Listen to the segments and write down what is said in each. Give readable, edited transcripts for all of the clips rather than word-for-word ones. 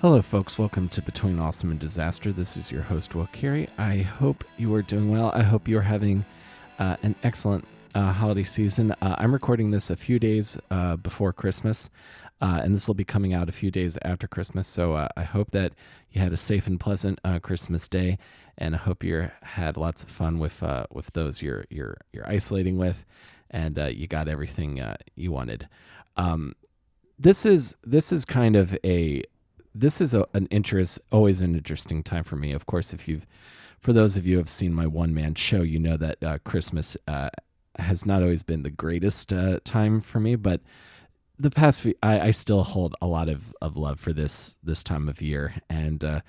Hello, folks. Welcome to Between Awesome and Disaster. This is your host, Will Carey. I hope you are doing well. I hope you're having an excellent holiday season. I'm recording this a few days before Christmas, and this will be coming out a few days after Christmas. So I hope that you had a safe and pleasant Christmas day, and I hope you had lots of fun with those you're isolating with, and you got everything you wanted. This is kind of a always an interesting time for me. Of course, for those of you who have seen my one-man show, you know that Christmas has not always been the greatest time for me, but the past few, I still hold a lot of love for this time of year, and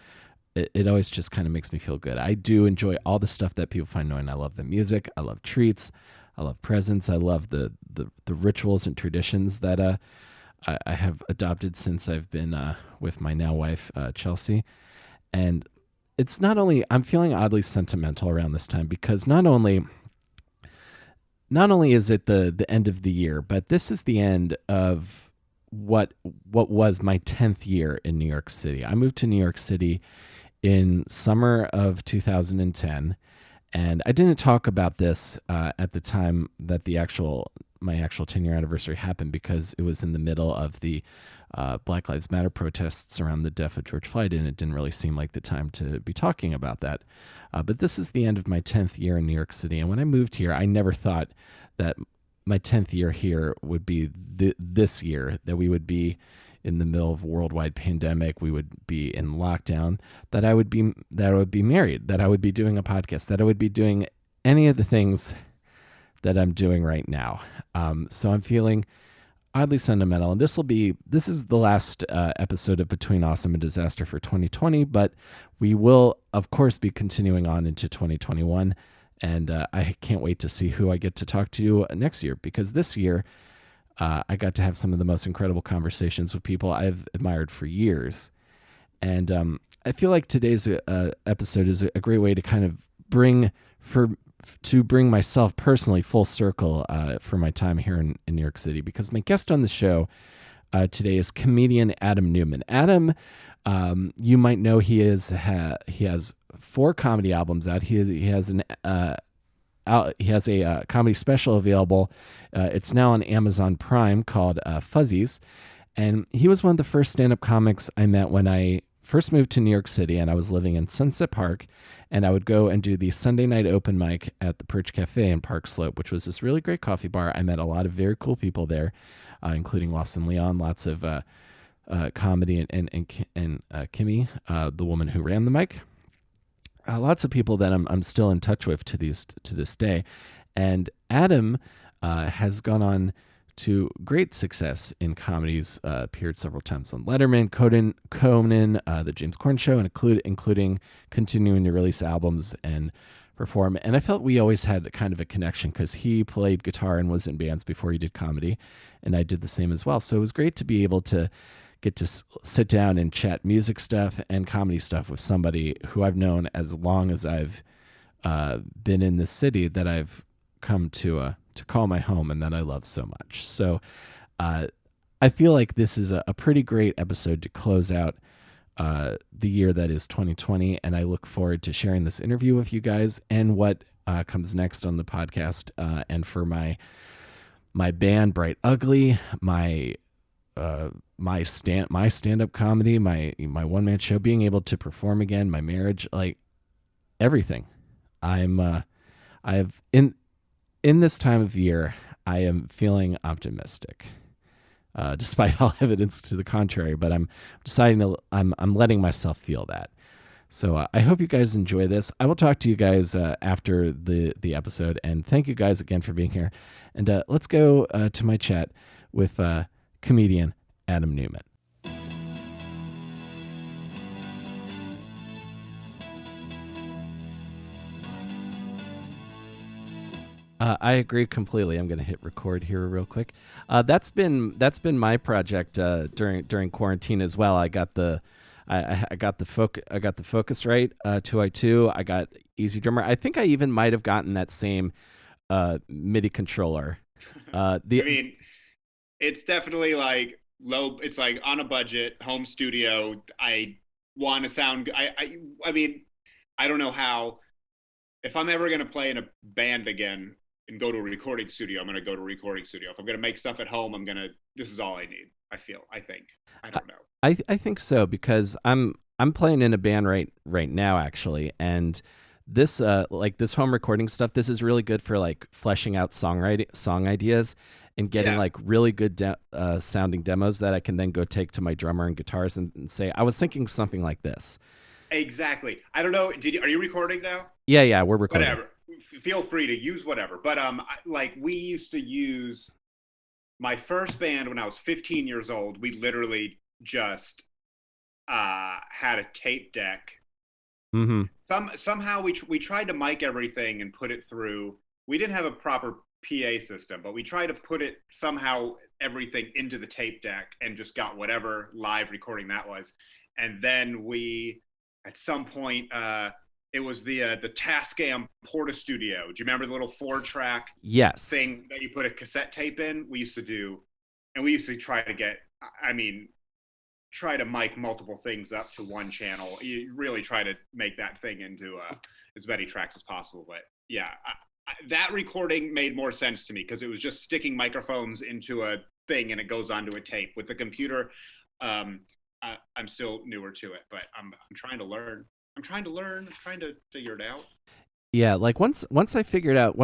it always just kind of makes me feel good. I do enjoy all the stuff that people find annoying. I love the music. I love treats. I love presents. I love the rituals and traditions that I have adopted since I've been with my now wife, Chelsea. And it's not only, I'm feeling oddly sentimental around this time because not only is it the end of the year, but this is the end of what was my 10th year in New York City. I moved to New York City in summer of 2010. And I didn't talk about this at the time that my actual 10-year anniversary happened because it was in the middle of the Black Lives Matter protests around the death of George Floyd, and it didn't really seem like the time to be talking about that. But this is the end of my 10th year in New York City, and when I moved here, I never thought that my 10th year here would be this year, that we would be in the middle of a worldwide pandemic, we would be in lockdown, that I would be married, that I would be doing a podcast, that I would be doing any of the things that I'm doing right now. So I'm feeling oddly sentimental, and this is the last episode of Between Awesome and Disaster for 2020, but we will, of course, be continuing on into 2021, and I can't wait to see who I get to talk to next year, because this year I got to have some of the most incredible conversations with people I've admired for years. And I feel like today's episode is a great way to kind of bring myself personally full circle for my time here in New York City, because my guest on the show today is comedian Adam Newman. Adam, you might know he has 4 comedy albums out. He has a comedy special available. It's now on Amazon Prime called Fuzzies. And he was one of the first stand-up comics I met when I first moved to New York City, and I was living in Sunset Park, and I would go and do the Sunday night open mic at the Perch Cafe in Park Slope, which was this really great coffee bar. I met a lot of very cool people there, including Lawson Leon, lots of comedy, and Kimmy, the woman who ran the mic. Lots of people that I'm still in touch with to this day. And Adam has gone on to great success in comedies, appeared several times on Letterman, Conan, The James Corden Show, and including continuing to release albums and perform. And I felt we always had kind of a connection because he played guitar and was in bands before he did comedy, and I did the same as well. So it was great to be able to get to sit down and chat music stuff and comedy stuff with somebody who I've known as long as I've been in this city, that I've come to call my home, and that I love so much. So I feel like this is a pretty great episode to close out the year that is 2020, and I look forward to sharing this interview with you guys and what comes next on the podcast, and for my band Bright Ugly, my stand-up comedy, my one-man show, being able to perform again, my marriage, like everything. In this time of year, I am feeling optimistic, despite all evidence to the contrary, but I'm deciding I'm letting myself feel that. So I hope you guys enjoy this. I will talk to you guys after the episode, and thank you guys again for being here. And let's go to my chat with comedian Adam Newman. I agree completely. I'm going to hit record here real quick. That's been my project during quarantine as well. I got the Focusrite 2i2. I got Easy Drummer. I think I even might have gotten that same MIDI controller. I mean, it's definitely like low. It's like on a budget, home studio. I want to sound. I mean, I don't know how. If I'm ever gonna play in a band again and go to a recording studio, I'm gonna go to a recording studio. If I'm gonna make stuff at home, I'm gonna. This is all I need. I feel. I think. I I don't know. I think so because I'm playing in a band right now actually, and this like this home recording stuff, this is really good for like fleshing out song ideas and getting Yeah, like really good sounding demos that I can then go take to my drummer and guitars and say I was thinking something like this. exactly. I don't know. Are you recording now? Yeah, we're recording. Whatever. Feel free to use whatever. But like we used to use my first band when I was 15 years old. We literally just had a tape deck. Mm-hmm. Somehow we tried to mic everything and put it through. We didn't have a proper PA system, but we tried to put it somehow everything into the tape deck and just got whatever live recording that was. And then we at some point it was the Tascam Porta Studio. Do you remember the little 4 track Yes. thing that you put a cassette tape in? We used to do, and we used to try to get. I mean, try to mic multiple things up to one channel. You really try to make that thing into as many tracks as possible. But yeah, that recording made more sense to me because it was just sticking microphones into a thing and it goes onto a tape. With the computer, I'm still newer to it, but I'm trying to learn. I'm trying to learn. I'm trying to figure it out. Yeah, like once I figured out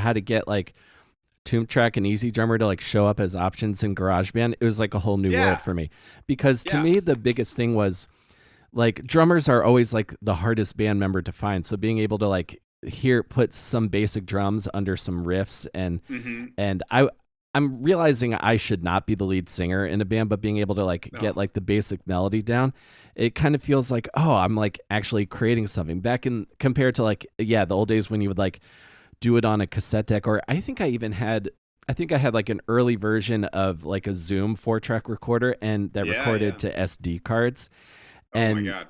how to get like Tomb Track and Easy Drummer to like show up as options in GarageBand, it was like a whole new world Yeah, for me. Because to yeah, me, the biggest thing was like drummers are always like the hardest band member to find. So being able to like hear put some basic drums under some riffs mm-hmm. and I'm realizing I should not be the lead singer in a band, but being able to like Oh, get like the basic melody down, it kind of feels like, oh, I'm like actually creating something back in compared to like, yeah, the old days when you would like do it on a cassette deck, or I think I had like an early version of like a Zoom 4 track recorder and that yeah, recorded yeah. to SD cards. Oh my And God.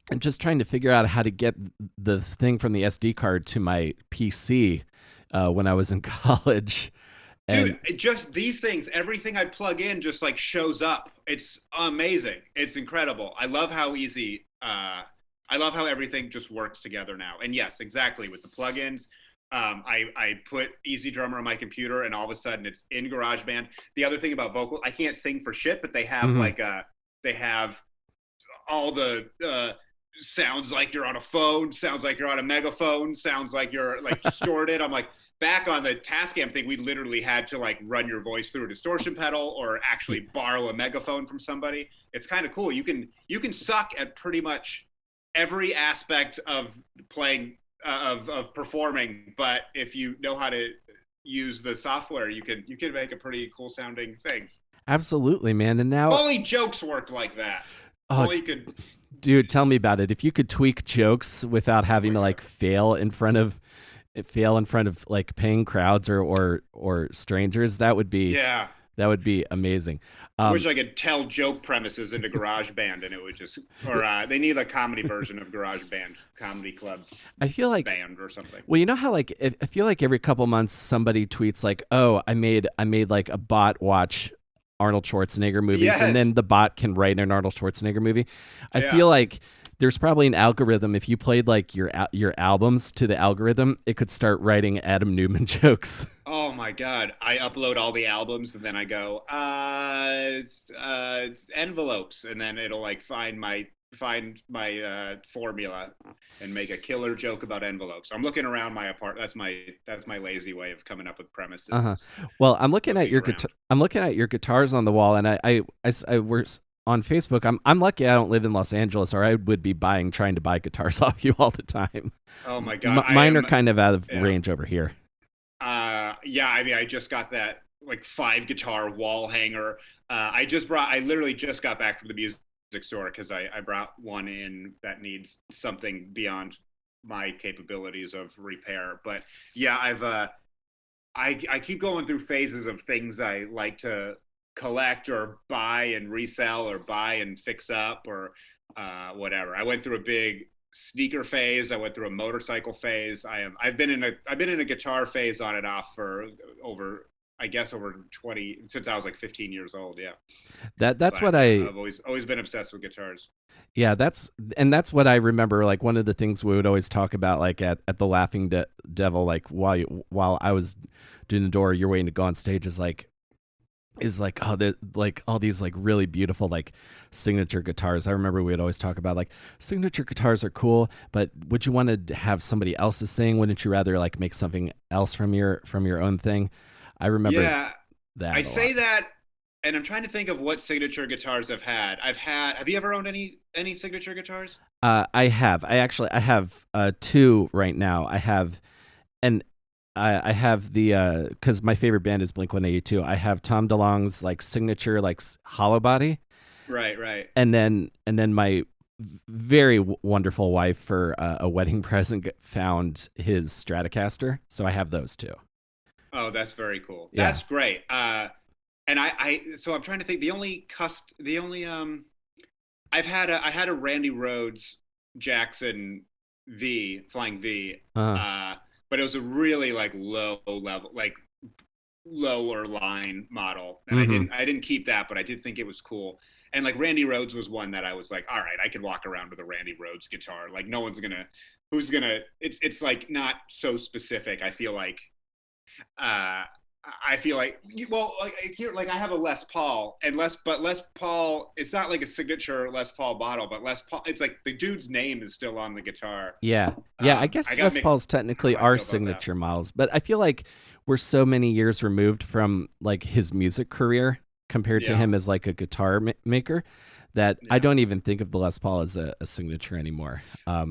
and just trying to figure out how to get the thing from the SD card to my PC when I was in college. Dude, And just these things, everything I plug in just like shows up. It's amazing. It's incredible. I love how easy I love how everything just works together now. And yes, exactly with the plugins. I put Easy Drummer on my computer and all of a sudden it's in GarageBand. The other thing about vocal, I can't sing for shit, but mhm. they have all the sounds like you're on a phone, sounds like you're on a megaphone, sounds like you're like distorted. I'm like, back on the Tascam thing, we literally had to like run your voice through a distortion pedal or actually borrow a megaphone from somebody. It's kind of cool. You can suck at pretty much every aspect of playing of performing, but if you know how to use the software, you can make a pretty cool sounding thing. Absolutely, man. And If now, only jokes worked like that. If oh, only you could. dude, tell me about it. If you could tweak jokes without Oh having my to god. like fail in front of like paying crowds or strangers, Yeah. that would be amazing. I Um, wish I could tell joke premises into GarageBand and it would just, or they need a comedy version of GarageBand, Comedy Club I feel like Band or something. well, you know how like I feel like every couple months somebody tweets like, "Oh, I made like a bot watch Arnold Schwarzenegger movies," and Yes. then the bot can write an Arnold Schwarzenegger movie. I Yeah. feel like there's probably an algorithm. If you played like your albums to the algorithm, it could start writing Adam Newman jokes. Oh my God. I upload all the albums and then I go, envelopes. And then it'll like find my formula and make a killer joke about envelopes. I'm looking around my apartment. That's my lazy way of coming up with premises Uh-huh. is Well, I'm looking at looking your guitar. around. I'm looking at your guitars on the wall, and I we're on Facebook. I'm lucky I don't live in Los Angeles, or I would be trying to buy guitars off you all the time. Oh my God. I Mine are am, kind of out of yeah. range over here. Yeah, I mean, I just got that like 5 guitar wall hanger. I literally just got back from the music store because I brought one in that needs something beyond my capabilities of repair. But yeah, I keep going through phases of things I like to collect or buy and resell or buy and fix up or whatever. I went through a big sneaker phase. I went through a motorcycle phase. I've been in a guitar phase on and off for over I guess over 20 since I was like 15 years old. Yeah, That's but what I I've always been obsessed with guitars. Yeah, that's what I remember. Like one of the things we would always talk about, like at the Devil, like while I was doing the door, you're waiting to go on stage, is like oh, like all these like really beautiful like signature guitars. I remember we would always talk about like signature guitars are cool, but would you want to have somebody else's thing? Wouldn't you rather like make something else from your own thing? I remember Yeah, I that a lot. say that, and I'm trying to think of what signature guitars I've had. Have you ever owned any signature guitars? I have. I have two right now. And I have the because my favorite band is Blink 182. I have Tom DeLonge's like signature like hollow body, Right, right. and then my very wonderful wife for a wedding present found his Stratocaster, so I have those two. Oh, that's very cool. Yeah. That's great. And so I'm trying to think. The only I had a Randy Rhodes Jackson V Flying V, Uh, uh, but it was a really like low level, like lower line model, and mm-hmm. I didn't keep that, but I did think it was cool. And like Randy Rhodes was one that I was like, all right, I could walk around with a Randy Rhodes guitar. Like no one's gonna, who's gonna. It's like not so specific. Uh, I feel like well, like here, like I have a Les Paul, and Les Paul, it's not like a signature Les Paul bottle, but Les Paul, it's like the dude's name is still on the guitar. Yeah. Yeah. I I guess got Les mixed Paul's technically how I are feel about that. signature models, but I feel like we're so many years removed from like his music career compared to Yeah, him as like a guitar maker that I yeah. don't even think of the Les Paul as a signature anymore.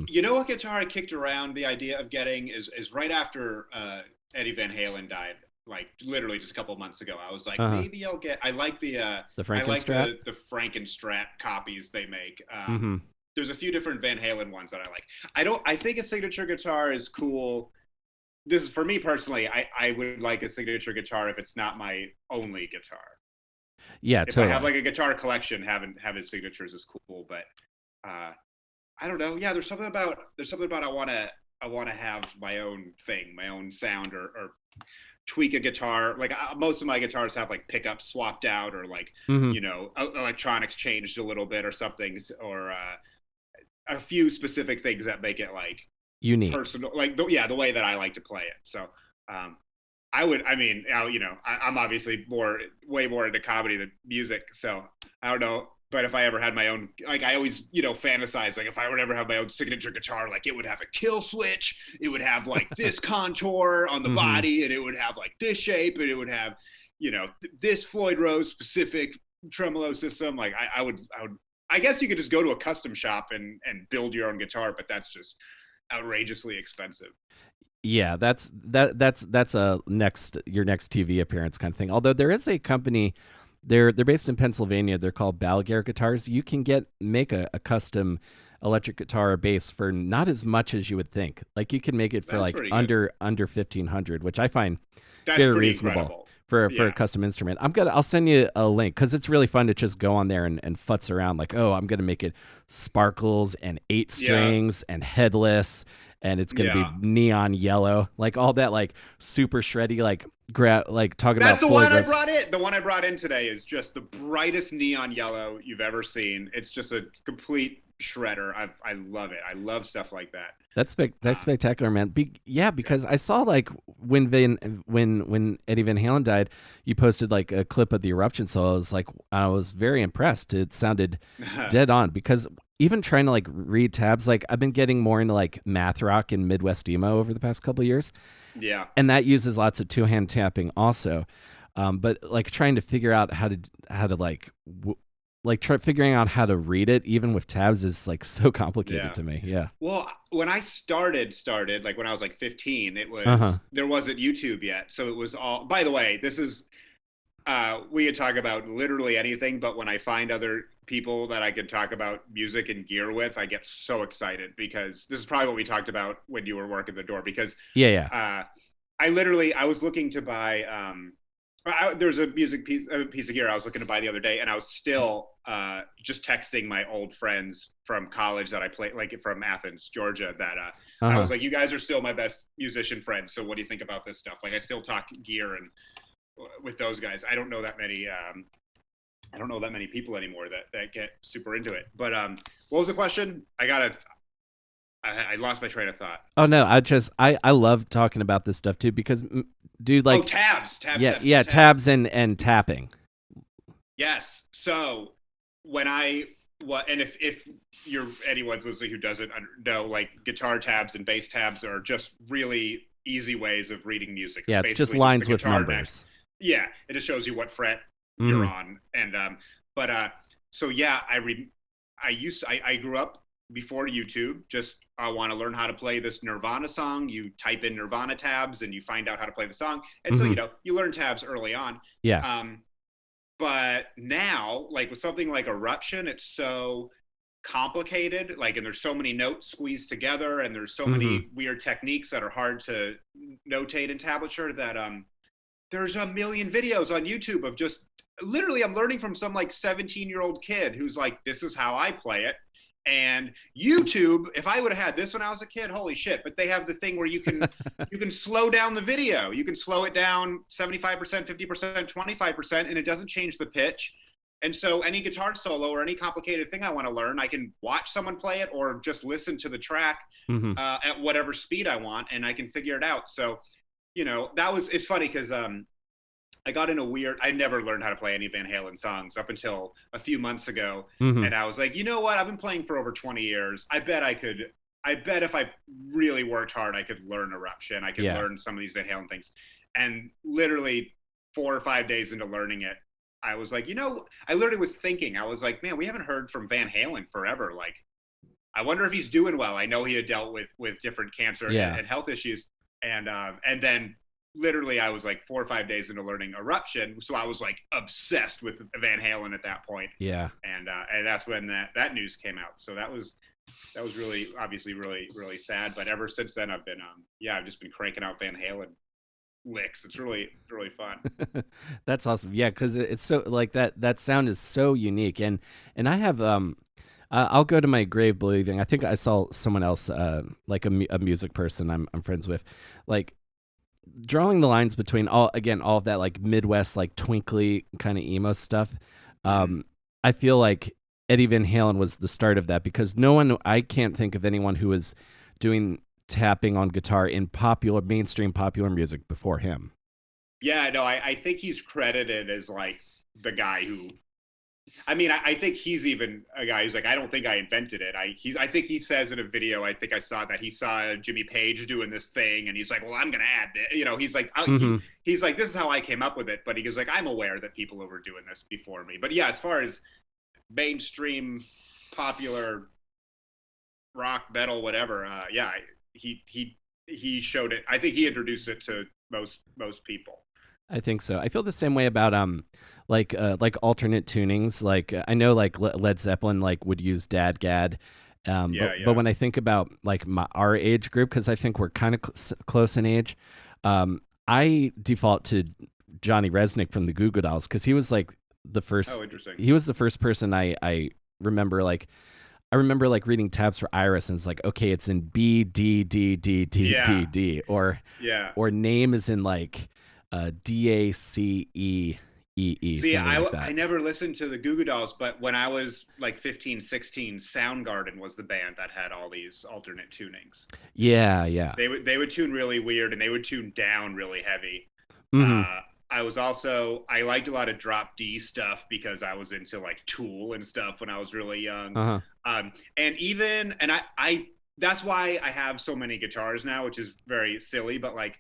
You know what guitar I kicked around the idea of getting is right after Eddie Van Halen died, like literally just a couple of months ago. I was like, Uh huh. maybe I'll get. The I like Frankenstrat. the Frankenstrat copies they make. Mm-hmm. There's a few different Van Halen ones that I like. I don't. I think a signature guitar is cool. This is for me personally. I would like a signature guitar if it's not my only guitar. Yeah. If I have Totally. like a guitar collection, having signatures is cool. But uh, I don't know. Yeah, there's something about I want to have my own thing, my own sound, or tweak a guitar. Like most of my guitars have like pickups swapped out, or like Mm-hmm. electronics changed a little bit or something, or a few specific things that make it like Unique. personal, like the way that I like to play it. So um, I would, I mean, I'm obviously way more into comedy than music. So I don't know. But if I ever had my own, like I always, fantasize, like if I would ever have my own signature guitar, like it would have a kill switch, it would have like this contour on the Mm-hmm. body, and it would have like this shape, and it would have, this Floyd Rose specific tremolo system. Like I guess you could just go to a custom shop and build your own guitar, but that's just outrageously expensive. Yeah, that's a next your next TV appearance kind of thing. Although there is a company, they're based in Pennsylvania. They're called Balliger Guitars. You can make a custom electric guitar or bass for not as much as you would think. Like you can make it for That's like pretty good. under 1,500, which I find That's very pretty reasonable incredible. for a Yeah. custom instrument. I'll send you a link because it's really fun to just go on there and futz around. Like, oh, I'm gonna make it sparkles and eight Yeah. strings and headless, and it's gonna be Yeah. neon yellow, like all that, like super shreddy, like like talking That's about the Floyd one I Rose. brought in. The one I brought in today is just the brightest neon yellow you've ever seen. It's just a complete shredder. I love it. I love stuff like that. That's Um, spectacular, man. Yeah, yeah. because I saw like when Eddie Van Halen died, you posted like a clip of the eruption. So I was very impressed. It sounded dead on because even trying to like read tabs, like I've been getting more into like math rock and Midwest emo over the past couple of years, Yeah. and that uses lots of two hand tapping also. But like trying to figure out how to like try figuring out how to read it even with tabs is like so complicated Yeah. to me. Yeah. Well, when I started like when I was like 15, Uh huh. there wasn't YouTube yet. So it was all, by the way, this is we could talk about literally anything, but when I find other people that I could talk about music and gear with, I get so excited because this is probably what we talked about when you were working the door. Because Yeah. Yeah. uh, I was looking to buy. There's a piece of gear I was looking to buy the other day, and I was still just texting my old friends from college that I played, like from Athens, Georgia. That Uh I huh. was like, you guys are still my best musician friends. So what do you think about this stuff? Like, I still talk gear, and with those guys. I don't know that many. I don't know that many people anymore that get super into it. But what was the question? I lost my train of thought. Oh no, I love talking about this stuff too because, dude, like tabs, tabs and tapping. Yes. So and if you're anyone's listening who doesn't know, like guitar tabs and bass tabs are just really easy ways of reading music. Yeah, it's just lines with numbers. Yeah, it just shows you what fret you're on, and so yeah, I grew up before YouTube. Just I want to learn how to play this Nirvana song. You type in Nirvana tabs and you find out how to play the song, and so you learn tabs early on. Yeah. But now, like with something like Eruption, it's so complicated, like, and there's so many notes squeezed together, and there's so many weird techniques that are hard to notate in tablature that there's a million videos on YouTube of just literally I'm learning from some like 17-year-old kid who's like, this is how I play it. And YouTube, if I would have had this when I was a kid, holy shit. But they have the thing where you can slow down the video. You can slow it down 75%, 50%, 25%, and it doesn't change the pitch. And so any guitar solo or any complicated thing I want to learn, I can watch someone play it or just listen to the track at whatever speed I want, and I can figure it out. So, it's funny because I got in I never learned how to play any Van Halen songs up until a few months ago. And I was like, you know what? I've been playing for over 20 years. I bet if I really worked hard, I could learn Eruption. I could learn some of these Van Halen things. And literally 4 or 5 days into learning it, I was like, I literally was thinking, I was like, man, we haven't heard from Van Halen forever. Like, I wonder if he's doing well. I know he had dealt with different cancer and health issues. And then literally I was like 4 or 5 days into learning Eruption. So I was like obsessed with Van Halen at that point. Yeah. And that's when that news came out. So that was really, obviously really, really sad. But ever since then I've been, I've just been cranking out Van Halen licks. It's really, really fun. That's awesome. Yeah. Cause it's so like that sound is so unique. And I have, I'll go to my grave believing, I think I saw someone else, like a music person I'm friends with, like, drawing the lines between all of that like Midwest like twinkly kind of emo stuff. I feel like Eddie Van Halen was the start of that because I can't think of anyone who was doing tapping on guitar in mainstream popular music before him. Yeah, no, I think he's credited as like the guy who, I think he's even a guy who's like, I don't think I invented it. I think he says in a video, I think I saw that he saw Jimmy Page doing this thing, and he's like, well, I'm gonna add it. He's like, he's like, this is how I came up with it. But he goes like, I'm aware that people were doing this before me. But yeah, as far as mainstream popular rock, metal, whatever, he showed it. I think he introduced it to most people. I think so. I feel the same way about like alternate tunings. Like I know like Led Zeppelin like would use DADGAD. But when I think about like our age group, because I think we're kind of close in age, I default to Johnny Resnick from the Goo Goo Dolls because he was like the first. Oh, interesting. He was the first person I remember like. I remember like reading tabs for Iris, and it's like, okay, it's in B D D D D D D, or name is in like DACE. See, I never listened to the Goo Goo Dolls, but when I was like 15, 16, Soundgarden was the band that had all these alternate tunings. Yeah. They would tune really weird, and they would tune down really heavy. I liked a lot of drop D stuff because I was into like Tool and stuff when I was really young. And I that's why I have so many guitars now, which is very silly, but like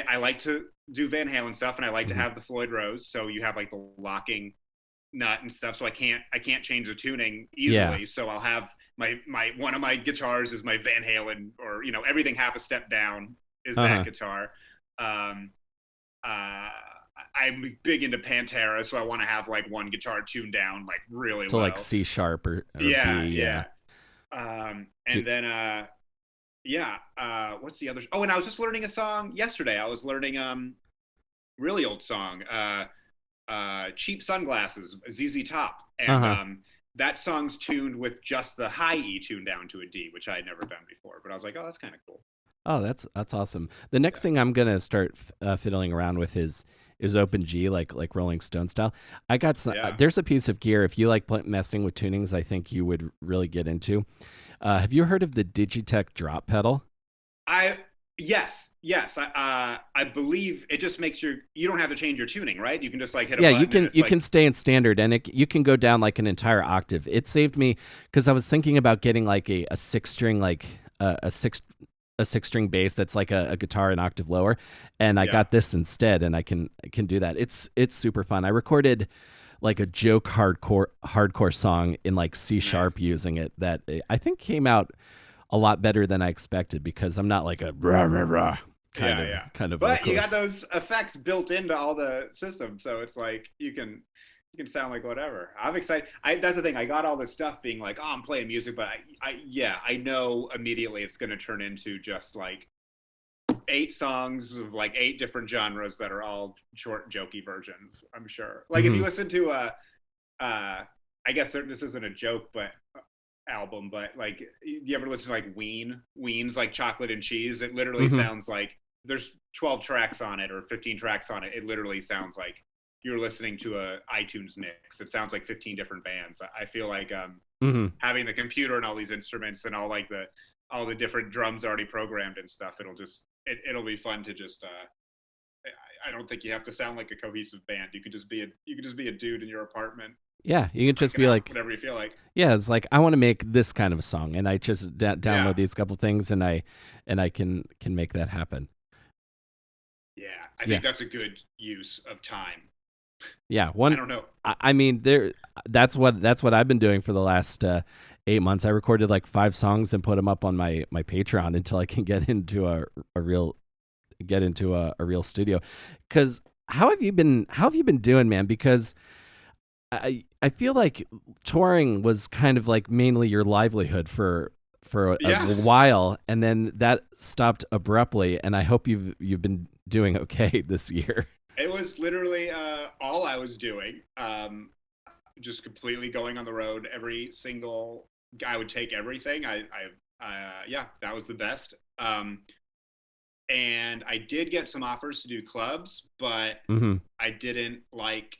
I like to do Van Halen stuff, and I like to have the Floyd Rose, so you have like the locking nut and stuff, so I can't change the tuning easily. So I'll have my one of my guitars is my Van Halen, or everything half a step down is that guitar. I'm big into Pantera, so I want to have like one guitar tuned down like really well. So like C sharp or B, and then what's the other? Oh, and I was just learning a song yesterday. I was learning really old song, Cheap Sunglasses, ZZ Top, and that song's tuned with just the high E tuned down to a D, which I had never done before. But I was like, oh, that's kind of cool. Oh, that's awesome. The next thing I'm gonna start fiddling around with is is open G, like Rolling Stone style. I got some. Yeah. There's a piece of gear if you like messing with tunings. I think you would really get into. Have you heard of the Digitech drop pedal? I yes. I believe it just makes you don't have to change your tuning, right? You can just like hit a Yeah, button and it's you like can stay in standard, and you can go down like an entire octave. It saved me because I was thinking about getting like a six string like a six string bass that's like a guitar an octave lower, and I yeah. got this instead, and I can do that. It's super fun. I recorded like a joke hardcore song in like C sharp Nice. using it that I think came out a lot better than I expected because I'm not like a rah rah rah Yeah, yeah. kind of But you got vocalist. those effects built into all the systems, so it's like you can sound like whatever. I'm excited. That's the thing. I got all this stuff being like, oh, I'm playing music, but I know immediately it's going to turn into just like 8 songs of like 8 different genres that are all short, jokey versions. I'm sure. Like if you Hmm. listen to I guess this isn't a joke, but album, but like you ever listen to like Ween's like chocolate and cheese? It literally Hmm. sounds like there's 12 tracks on it or 15 tracks on it. It literally sounds like you're listening to a iTunes mix. It sounds like 15 different bands. I feel like Hmm. having the computer and all these instruments and all the different drums already programmed and stuff. It'll be fun to just I don't think you have to sound like a cohesive band. You could just be a dude in your apartment Yeah, you can just cranking be out like, whatever you feel like. yeah, it's like I want to make this kind of a song, and I just Yeah. download these couple things, and I can make that happen. Yeah. I Yeah, think that's a good use of time. yeah. I One, don't know. I mean, there. That's what I've been doing for the last 8 months. I recorded like 5 songs and put them up on my Patreon until I can a real get into a real studio. Because how have you been doing, man? Because I feel like touring was kind of like mainly your livelihood for a Yeah. while, and then that stopped abruptly. And I hope you've been doing okay this year. It was literally all I was doing. Just completely going on the road every single. I would take everything. Yeah, that was the best. And I did get some offers to do clubs, but Hmm. I didn't like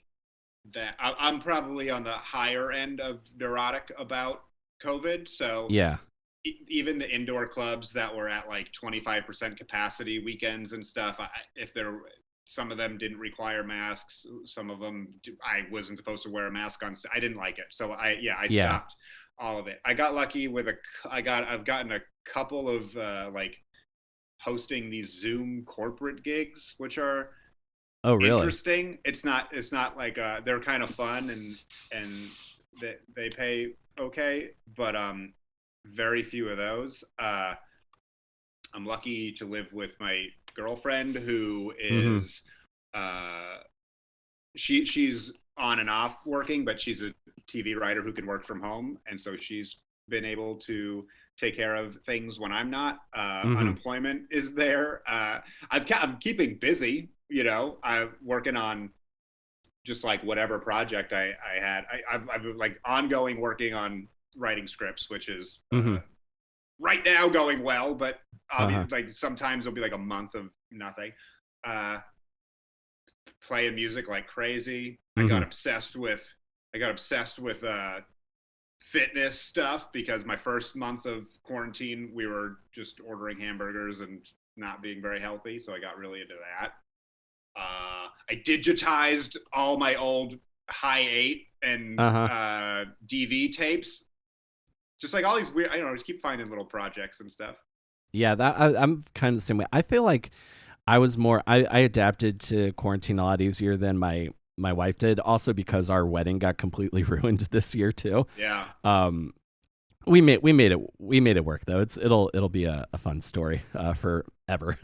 that. I'm probably on the higher end of neurotic about COVID, so Yeah. even the indoor clubs that were at like 25% capacity weekends and stuff, if there some of them didn't require masks, some of them I wasn't supposed to wear a mask on. I didn't like it, so I Yeah. stopped all of it. I got lucky with I've gotten a couple of like hosting these Zoom corporate gigs, which are Oh, really? interesting. It's not like they're kind of fun and they pay okay, but very few of those. I'm lucky to live with my girlfriend who Hmm. is uh, she's on and off working, but she's a TV writer who can work from home, and so she's been able to take care of things when I'm not. Hmm. Unemployment is there. I'm keeping busy. I'm working on just like whatever project I had. I've like ongoing working on writing scripts, which is Hmm. right now going well, but Uh-huh. like sometimes it'll be like a month of nothing. Uh, Playing music like crazy. Hmm. I got obsessed with fitness stuff because my first month of quarantine we were just ordering hamburgers and not being very healthy, so I got really into that. I digitized all my old high eight and Uh-huh. DV tapes. Just like all these weird, I don't know, just keep finding little projects and stuff. Yeah, I'm kind of the same way. I feel like I adapted to quarantine a lot easier than my wife did, also because our wedding got completely ruined this year too. Yeah. Um, we made it work though. It'll be a fun story forever.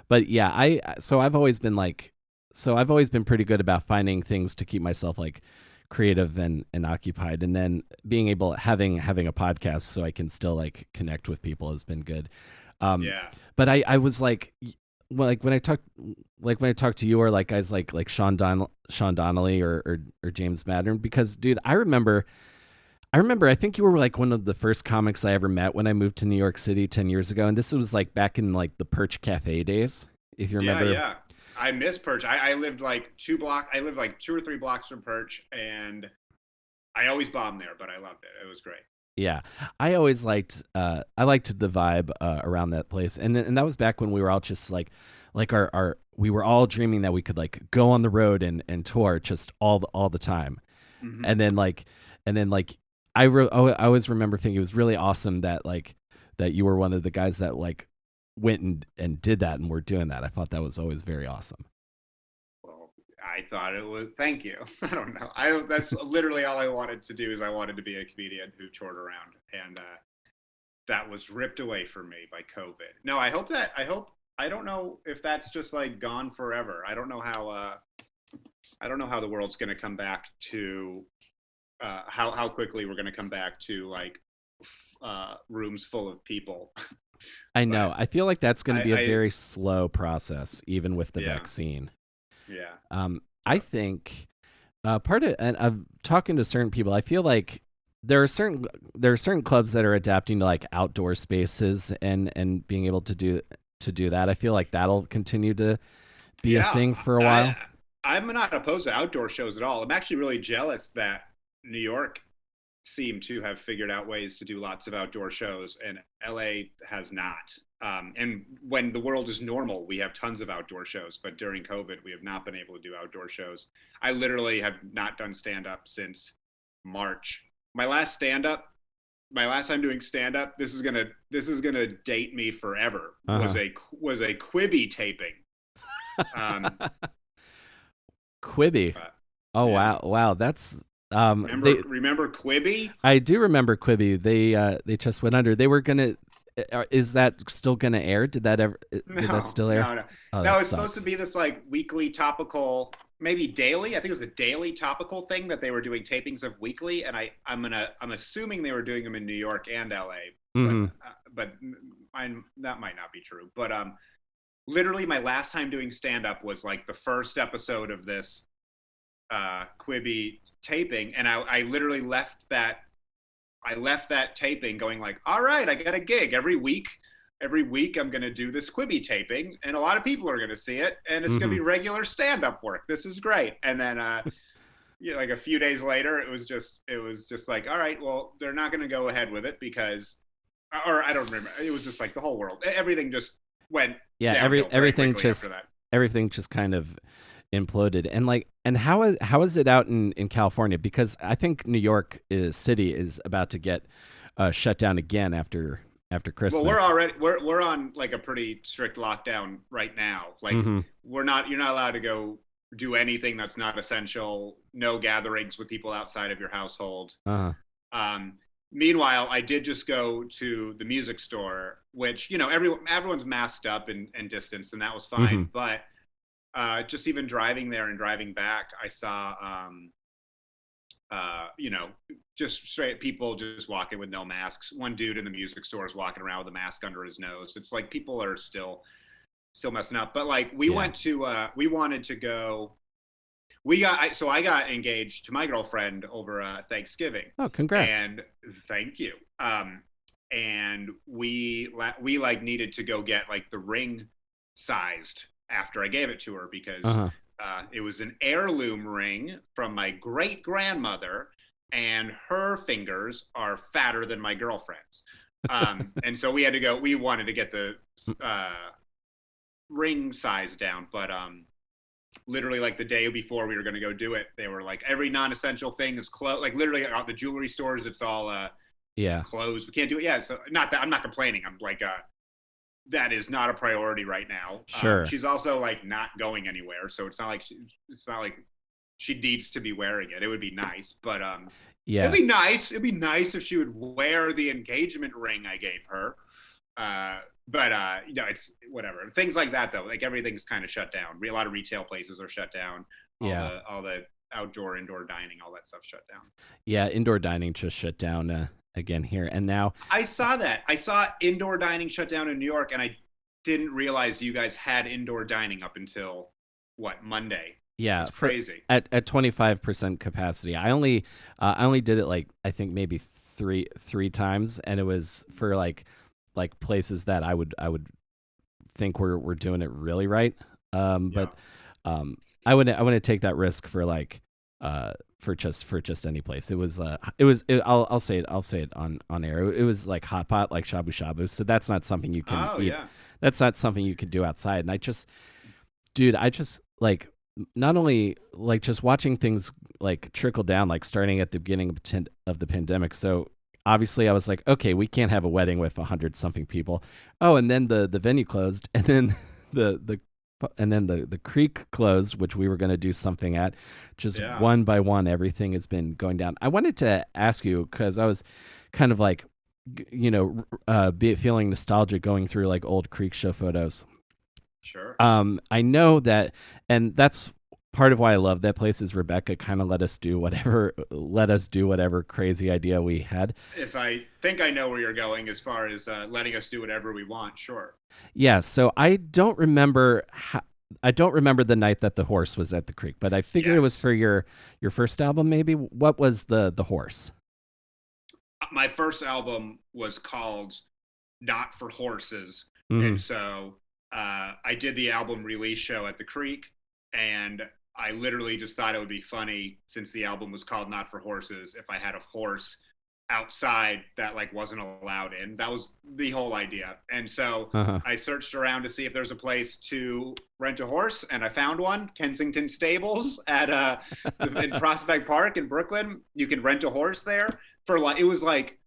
But yeah, I've always been pretty good about finding things to keep myself like creative and occupied, and then being able having a podcast so I can still like connect with people has been good. Um, Yeah. but I was like, like when I talk to you or like guys like Sean Donnelly or James Madden, because dude, I remember I think you were like one of the first comics I ever met when I moved to New York City 10 years ago, and this was like back in like the Perch Cafe days, if you Yeah. remember. Yeah. I miss Perch. I lived like I lived like 2 or 3 blocks from Perch, and I always bombed there, but I loved it. It was great. Yeah, I always liked I liked the vibe around that place, and that was back when we were all just like our we were all dreaming that we could like go on the road and tour just all the time, Mm-hmm. and then like I always remember thinking it was really awesome that like that you were one of the guys that like went and did that and were doing that. I thought that was always very awesome. Well, I thought it was. Thank you. I don't know. I That's literally all I wanted to do is I wanted to be a comedian who toured around, and that was ripped away from me by COVID. No, I hope that. I hope. I don't know if that's just like gone forever. I don't know how. I don't know how the world's going to come back to. How quickly we're going to come back to like rooms full of people. I know. But I feel like that's going to be a I very slow process, even with the yeah, vaccine. yeah. I think part of, and I'm talking to certain people. I feel like there are certain clubs that are adapting to like outdoor spaces and being able to do that. I feel like that'll continue to be a Yeah, thing for a I while. I'm not opposed to outdoor shows at all. I'm actually really jealous that New York seemed to have figured out ways to do lots of outdoor shows, and LA has not. And when the world is normal, we have tons of outdoor shows. But during COVID, we have not been able to do outdoor shows. I literally have not done stand up since March. My last stand up, my last time doing stand up, this is gonna date me forever. Uh Was a Quibi taping. Um, huh. Quibi. uh, Oh yeah. wow, that's they. Remember Quibi? I do remember Quibi. They just went under. They were gonna. Is that still gonna air? Did that No, still air? no, no, Oh, no. that It's supposed to sucks. be this like weekly topical, maybe daily. I think it was a daily topical thing that they were doing tapings of weekly, and I'm assuming they were doing them in New York and LA, Hmm. but that might not be true. But literally my last time doing stand up was like the first episode of this Quibi taping, and I literally left that taping going like, all right, I got a gig every week. Every week I'm going to do this Quibi taping, and a lot of people are going to see it, and it's going to Hmm. be regular stand-up work. This is great. And then, like a few days later, it was just like, all right, well, they're not going to go ahead with it because, or I don't remember. It was just like the whole world, everything just went Yeah, downhill very quickly after that. everything just kind of imploded. And like, and how is it out in California? Because I think New York City is about to get shut down again after Well, we're Christmas. already we're on like a pretty strict lockdown right now. Like Hmm. you're not allowed to go do anything that's not essential. No gatherings with people outside of your household. Uh-huh. Um, Meanwhile, I did just go to the music store, which everyone's masked up and distanced, and that was Hmm. fine. But just even driving there and driving back, I saw uh, you know, just straight people just walking with no masks. One dude in the music store is walking around with a mask under his nose. It's like people are still messing up. But like Yeah. we wanted to go. So I got engaged to my girlfriend over Thanksgiving, Oh, congrats. and thank you. And we like needed to go get like the ring sized after I gave it to her because Uh-huh. it was an heirloom ring from my great grandmother, and her fingers are fatter than my girlfriend's. And so we had to go. We wanted to get the uh, ring size down, but literally like the day before we were going to go do it, they were like every non-essential thing is closed. Like literally at the jewelry stores, it's all Yeah. closed. We can't do it. Yeah, so not that I'm not complaining. I'm like that is not a priority right now. Sure. She's also like not going anywhere, so it's not like she needs to be wearing it. It would be nice, but it'd Yeah. be nice. It'd be nice if she would wear the engagement ring I gave her. Uh, but it's whatever. Things like that though. Like everything's kind of shut down. A lot of retail places are shut down. Yeah. All the outdoor, indoor dining, all that stuff shut down. Yeah. Indoor dining just shut down again here, and now. I saw that. I saw indoor dining shut down in New York, and I didn't realize you guys had indoor dining up until what, Monday. Yeah, That's for crazy. at 25% capacity. I only did it like I think maybe three times, and it was for like places that I would think we're doing it really right. But Yeah. um, I wouldn't take that risk for like for just any place. I'll say it on air. It was like hot pot, like shabu shabu. So that's not something you can Oh eat. yeah. That's not something you could do outside. And dude, I just like not only like just watching things like trickle down, like starting at the beginning of the pandemic. So obviously, I was like, okay, we can't have a wedding with 100 something people. Oh, and then the venue closed, and then the the creek closed, which we were going to do something at. Just Yeah. one by one, everything has been going down. I wanted to ask you because I was kind of like, feeling nostalgic going through like old creek show photos. Sure. I know that, and that's part of why I love that place is Rebecca kind of let us do whatever crazy idea we had. If I think I know where you're going as far as letting us do whatever we want, sure. Yeah, so I don't remember the night that the horse was at the creek, but I figure it was Yes. for your first album maybe. What was the horse? My first album was called Not for Horses. And Mhm. so I did the album release show at the Creek, and I literally just thought it would be funny since the album was called Not for Horses if I had a horse outside that like wasn't allowed in. That was the whole idea. And so Uh-huh. I searched around to see if there's a place to rent a horse, and I found one, Kensington Stables at in Prospect Park in Brooklyn. You can rent a horse there for like it was like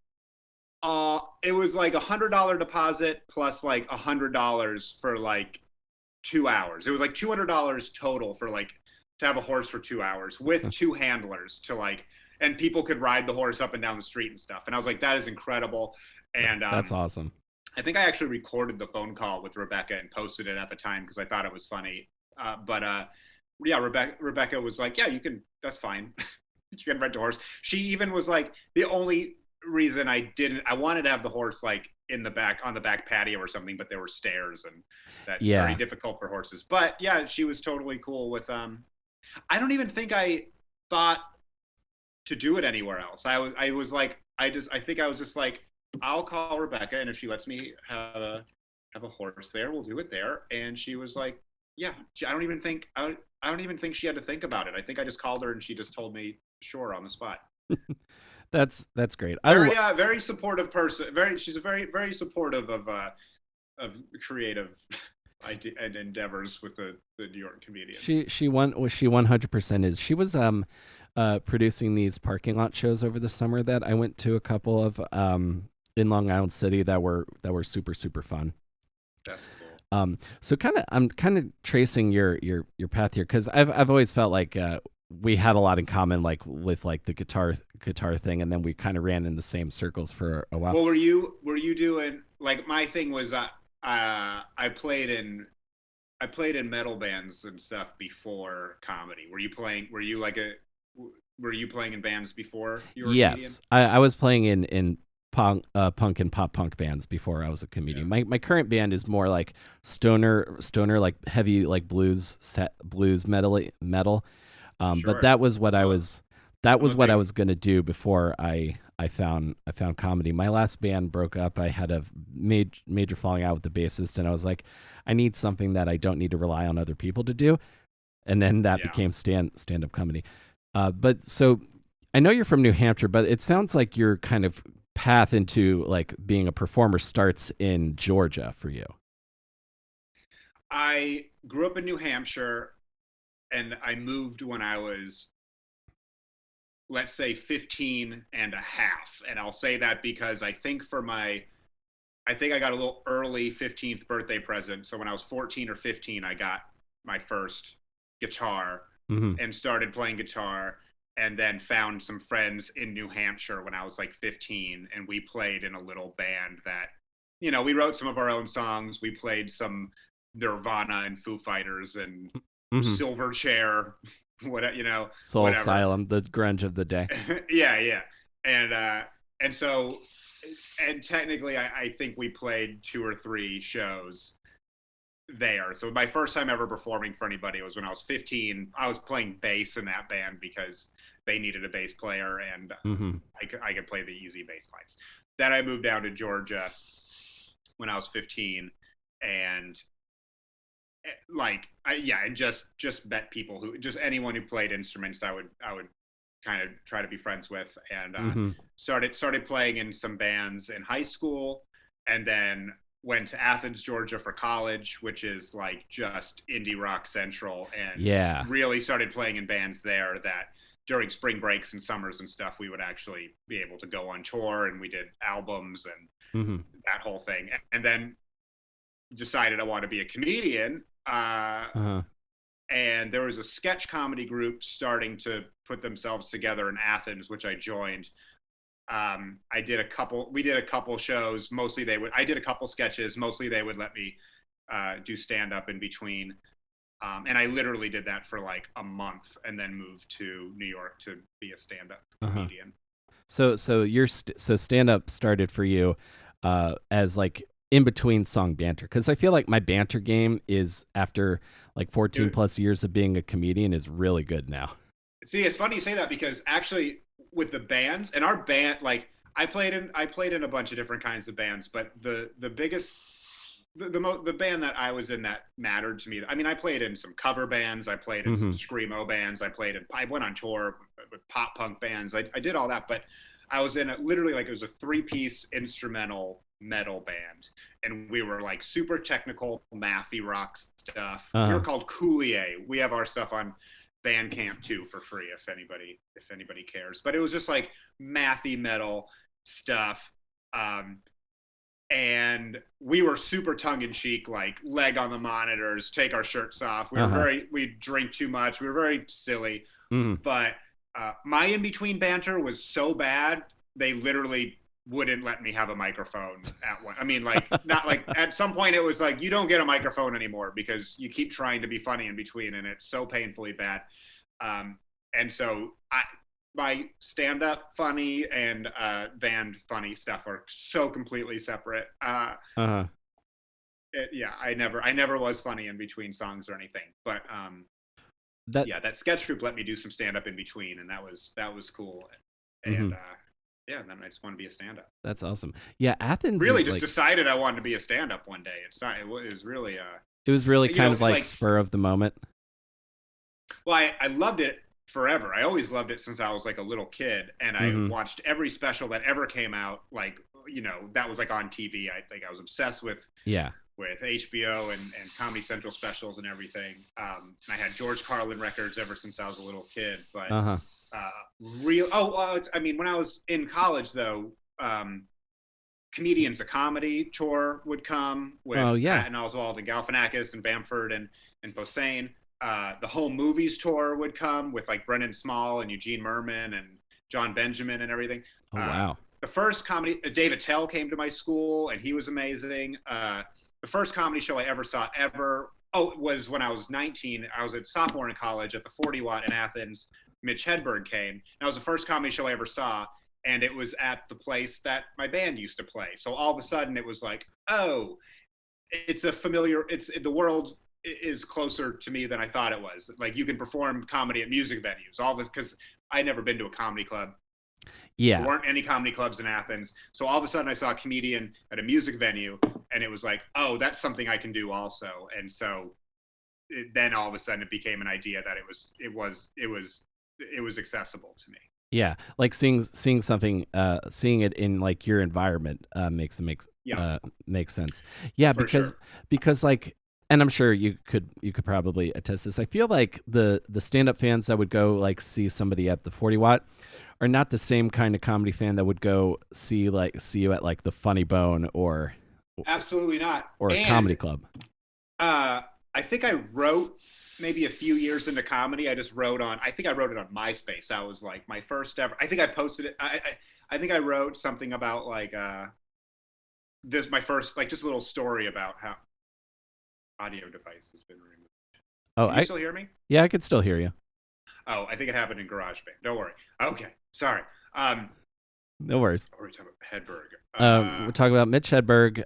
$100 deposit plus like $100 for like 2 hours. It was like $200 total for like to have a horse for 2 hours with two handlers to like, and people could ride the horse up and down the street and stuff. And I was like, that is incredible. And That's awesome. I think I actually recorded the phone call with Rebecca and posted it at the time because I thought it was funny. But yeah, Rebecca was like, yeah, you can. That's fine. You can rent a horse. She even was like, the only reason I wanted to have the horse like in the back on the back patio or something, but there were stairs and that's very Yeah. difficult for horses. But yeah, she was totally cool with I don't even think I thought to do it anywhere else. I was like I think I was just like I'll call Rebecca and if she lets me have a horse there, we'll do it there. And she was like, yeah. I don't even think she had to think about it. I think I just called her and she just told me sure on the spot. That's great. Very supportive person. She's a very supportive of creative idea and endeavors with the New York comedians. She 100% is. She was producing these parking lot shows over the summer that I went to a couple of in Long Island City that were super super fun. That's cool. So I'm kind of tracing your path here because I've always felt like we had a lot in common, like with like the guitar thing, and then we kind of ran in the same circles for a while. Well, were you doing like my thing was I played in metal bands and stuff before comedy. Were you playing in bands before you were a comedian? Yes, I was playing in punk and pop punk bands before I was a comedian. Yeah, My current band is more like stoner like heavy like blues metal. But sure. that was what I Well, was that I'm was a what I big was gonna do before I found comedy. My last band broke up. I had a major falling out with the bassist, and I was like, I need something that I don't need to rely on other people to do. And then that yeah. became stand up comedy. But so I know you're from New Hampshire, but it sounds like your kind of path into like being a performer starts in Georgia for you. I grew up in New Hampshire and I moved when I was let's say 15 and a half. And I'll say that because I think I got a little early 15th birthday present. So when I was 14 or 15, I got my first guitar Mm-hmm. and started playing guitar and then found some friends in New Hampshire when I was like 15 and we played in a little band that we wrote some of our own songs. We played some Nirvana and Foo Fighters and Mm-hmm. Silverchair, Soul whatever. Asylum, the grunge of the day. Yeah, yeah. And and so and technically I think we played two or three shows there. So my first time ever performing for anybody was when I was 15. I was playing bass in that band because they needed a bass player and Mm-hmm. I could play the easy bass lines. Then I moved down to Georgia when I was 15 and and just met people who just anyone who played instruments. I would kind of try to be friends with, and Mm-hmm. started playing in some bands in high school, and then went to Athens, Georgia for college, which is like just indie rock central, and Yeah. really started playing in bands there that during spring breaks and summers and stuff, we would actually be able to go on tour, and we did albums and Mm-hmm. that whole thing. And then decided I want to be a comedian. Uh-huh. And there was a sketch comedy group starting to put themselves together in Athens, which I joined. We did a couple shows. I did a couple sketches. Mostly they would let me do stand up in between. And I literally did that for like a month and then moved to New York to be a stand up Uh-huh. comedian. So stand up started for you as like in between song banter, because I feel like my banter game is after like 14 Dude, plus years of being a comedian is really good now. see, it's funny you say that because actually with the bands and our band, like I played in a bunch of different kinds of bands, but the biggest the band that I was in that mattered to me. I mean, I played in some cover bands, I played in some Mm-hmm. screamo bands, I went on tour with pop punk bands. I did all that, but I was in literally like it was a 3-piece instrumental metal band, and we were like super technical mathy rock stuff. We were Uh-huh. called Coulier. We have our stuff on Bandcamp too for free if anybody cares. But it was just like mathy metal stuff. Um, and we were super tongue in cheek, like leg on the monitors, take our shirts off. Uh-huh. We drink too much. We were very silly. Mm-hmm. But my in between banter was so bad, they literally wouldn't let me have a microphone at one. I mean, like, not like at some point it was like, you don't get a microphone anymore because you keep trying to be funny in between and it's so painfully bad. And so my stand up funny and band funny stuff are so completely separate. Uh-huh. Yeah, I never was funny in between songs or anything, but That yeah, that sketch group let me do some stand up in between, and that was cool. mm-hmm. And yeah, and then I just want to be a stand up. That's awesome. Yeah, Athens Really, is just like decided I wanted to be a stand up one day. It was really it was really you kind know of like like spur of the moment. well, I loved it forever. I always loved it since I was like a little kid, and I Mm-hmm. watched every special that ever came out. Like that was like on TV. I was obsessed Yeah. with HBO and Comedy Central specials and everything. And I had George Carlin records ever since I was a little kid. But Uh-huh. uh, real oh, I mean, when I was in college though, Comedians of Comedy tour would come with Oh yeah. Patton Oswalt and Galifianakis and Bamford and Posehn. The Home Movies tour would come with like Brendan Small and Eugene Merman and John Benjamin and everything. Oh Uh, wow. the first comedy, Dave Attell came to my school and he was amazing. The first comedy show I ever saw was when I was 19. I was a sophomore in college at the 40 Watt in Athens. Mitch Hedberg came. That was the first comedy show I ever saw, and it was at the place that my band used to play. So all of a sudden it was like, oh, it's a familiar. It's the world is closer to me than I thought it was. Like you can perform comedy at music venues. All this because I never been to a comedy club. There Yeah. weren't any comedy clubs in Athens. So all of a sudden I saw a comedian at a music venue and it was like, oh, that's something I can do also. And so then all of a sudden it became an idea that it was accessible to me. Yeah. Like seeing something seeing it in like your environment Yeah, makes sense. Yeah, for sure. because like and I'm sure you could probably attest this. I feel like the stand-up fans that would go like see somebody at the 40 Watt are not the same kind of comedy fan that would go see you at like the Funny Bone Absolutely not. or a comedy And club. I think I wrote maybe a few years into comedy. I think I wrote it on MySpace. That was like my first ever. I think I posted it. I think I wrote something about like this my first like just a little story about how audio device has been removed. Oh, Can you still hear me? yeah, I could still hear you. Oh, I think it happened in GarageBand. Don't worry. Okay, sorry. No worries. What were we talking about? Hedberg. We're talking about Mitch Hedberg,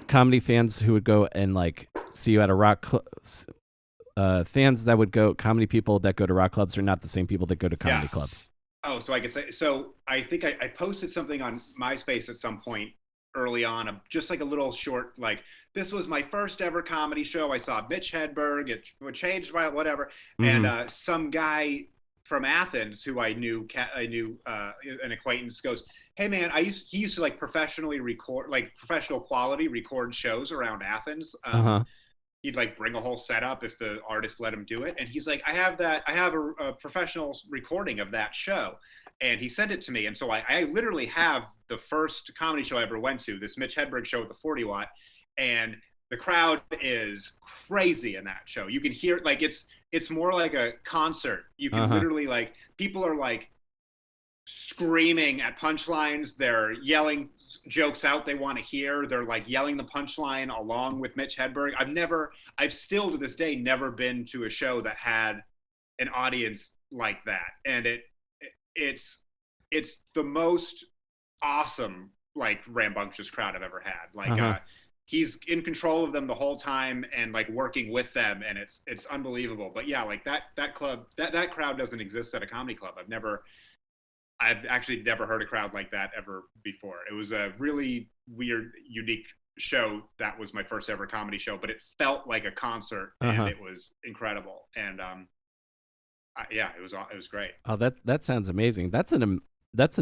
comedy fans who would go and like see you at a fans that would go, comedy people that go to rock clubs are not the same people that go to comedy Yeah. clubs. Oh, so I could say. So I think I posted something on MySpace at some point early on, just like a little short, like, this was my first ever comedy show. I saw Mitch Hedberg. It changed my whatever. And Mm-hmm. some guy from Athens who I knew, an acquaintance goes, "Hey man, he used to like professionally record, like professional quality record shows around Athens. Uh-huh. He'd like bring a whole setup if the artist let him do it. And he's like, I have a professional recording of that show." And he sent it to me. And so I literally have the first comedy show I ever went to, this Mitch Hedberg show with the 40 watt. And the crowd is crazy in that show. You can hear, like, it's more like a concert. You can Uh-huh. literally, like, people are like screaming at punchlines. They're yelling jokes out they want to hear. They're like yelling the punchline along with Mitch Hedberg. I've still to this day never been to a show that had an audience like that. And it's the most awesome, like, rambunctious crowd I've ever had. Like, Uh-huh. he's in control of them the whole time and like working with them, and it's unbelievable. But yeah, like that club, that crowd doesn't exist at a comedy club. I've actually never heard a crowd like that ever before. It was a really weird, unique show. That was my first ever comedy show, but it felt like a concert, and Uh-huh. it was incredible. And yeah, it was great. Oh, that sounds amazing. That's an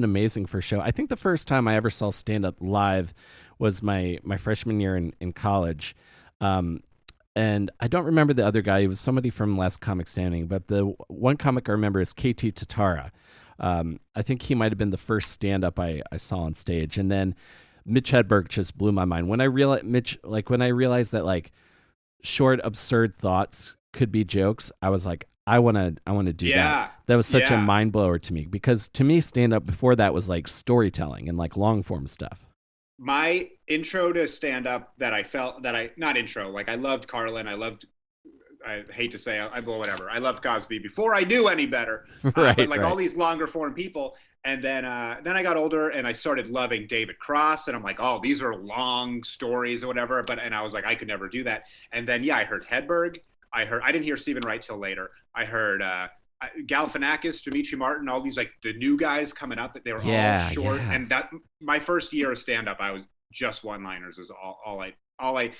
amazing first show. I think the first time I ever saw stand up live was my freshman year in college. Um, and I don't remember the other guy. He was somebody from Last Comic Standing, but the one comic I remember is KT Tatara. I think he might have been the first stand up I saw on stage. And then Mitch Hedberg just blew my mind. When I realized that like short, absurd thoughts could be jokes, I was like, I want to do that. Yeah, That was such a yeah. mind blower to me because to me, stand up before that was like storytelling and like long form stuff. My intro to stand up, that I felt that I not intro, like, I loved Carlin. I hate to say, well, whatever. I loved Cosby before I knew any better. But Right, like all right. these longer form people, and then I got older and I started loving David Cross, and I'm like, oh, these are long stories or whatever. And I was like, I could never do that. And then yeah, I heard Hedberg. I didn't hear Stephen Wright till later. I heard Galifianakis, Dimitri Martin, all these like the new guys coming up. That they were all Yeah, short. yeah. And that my first year of stand up, I was just one liners is all I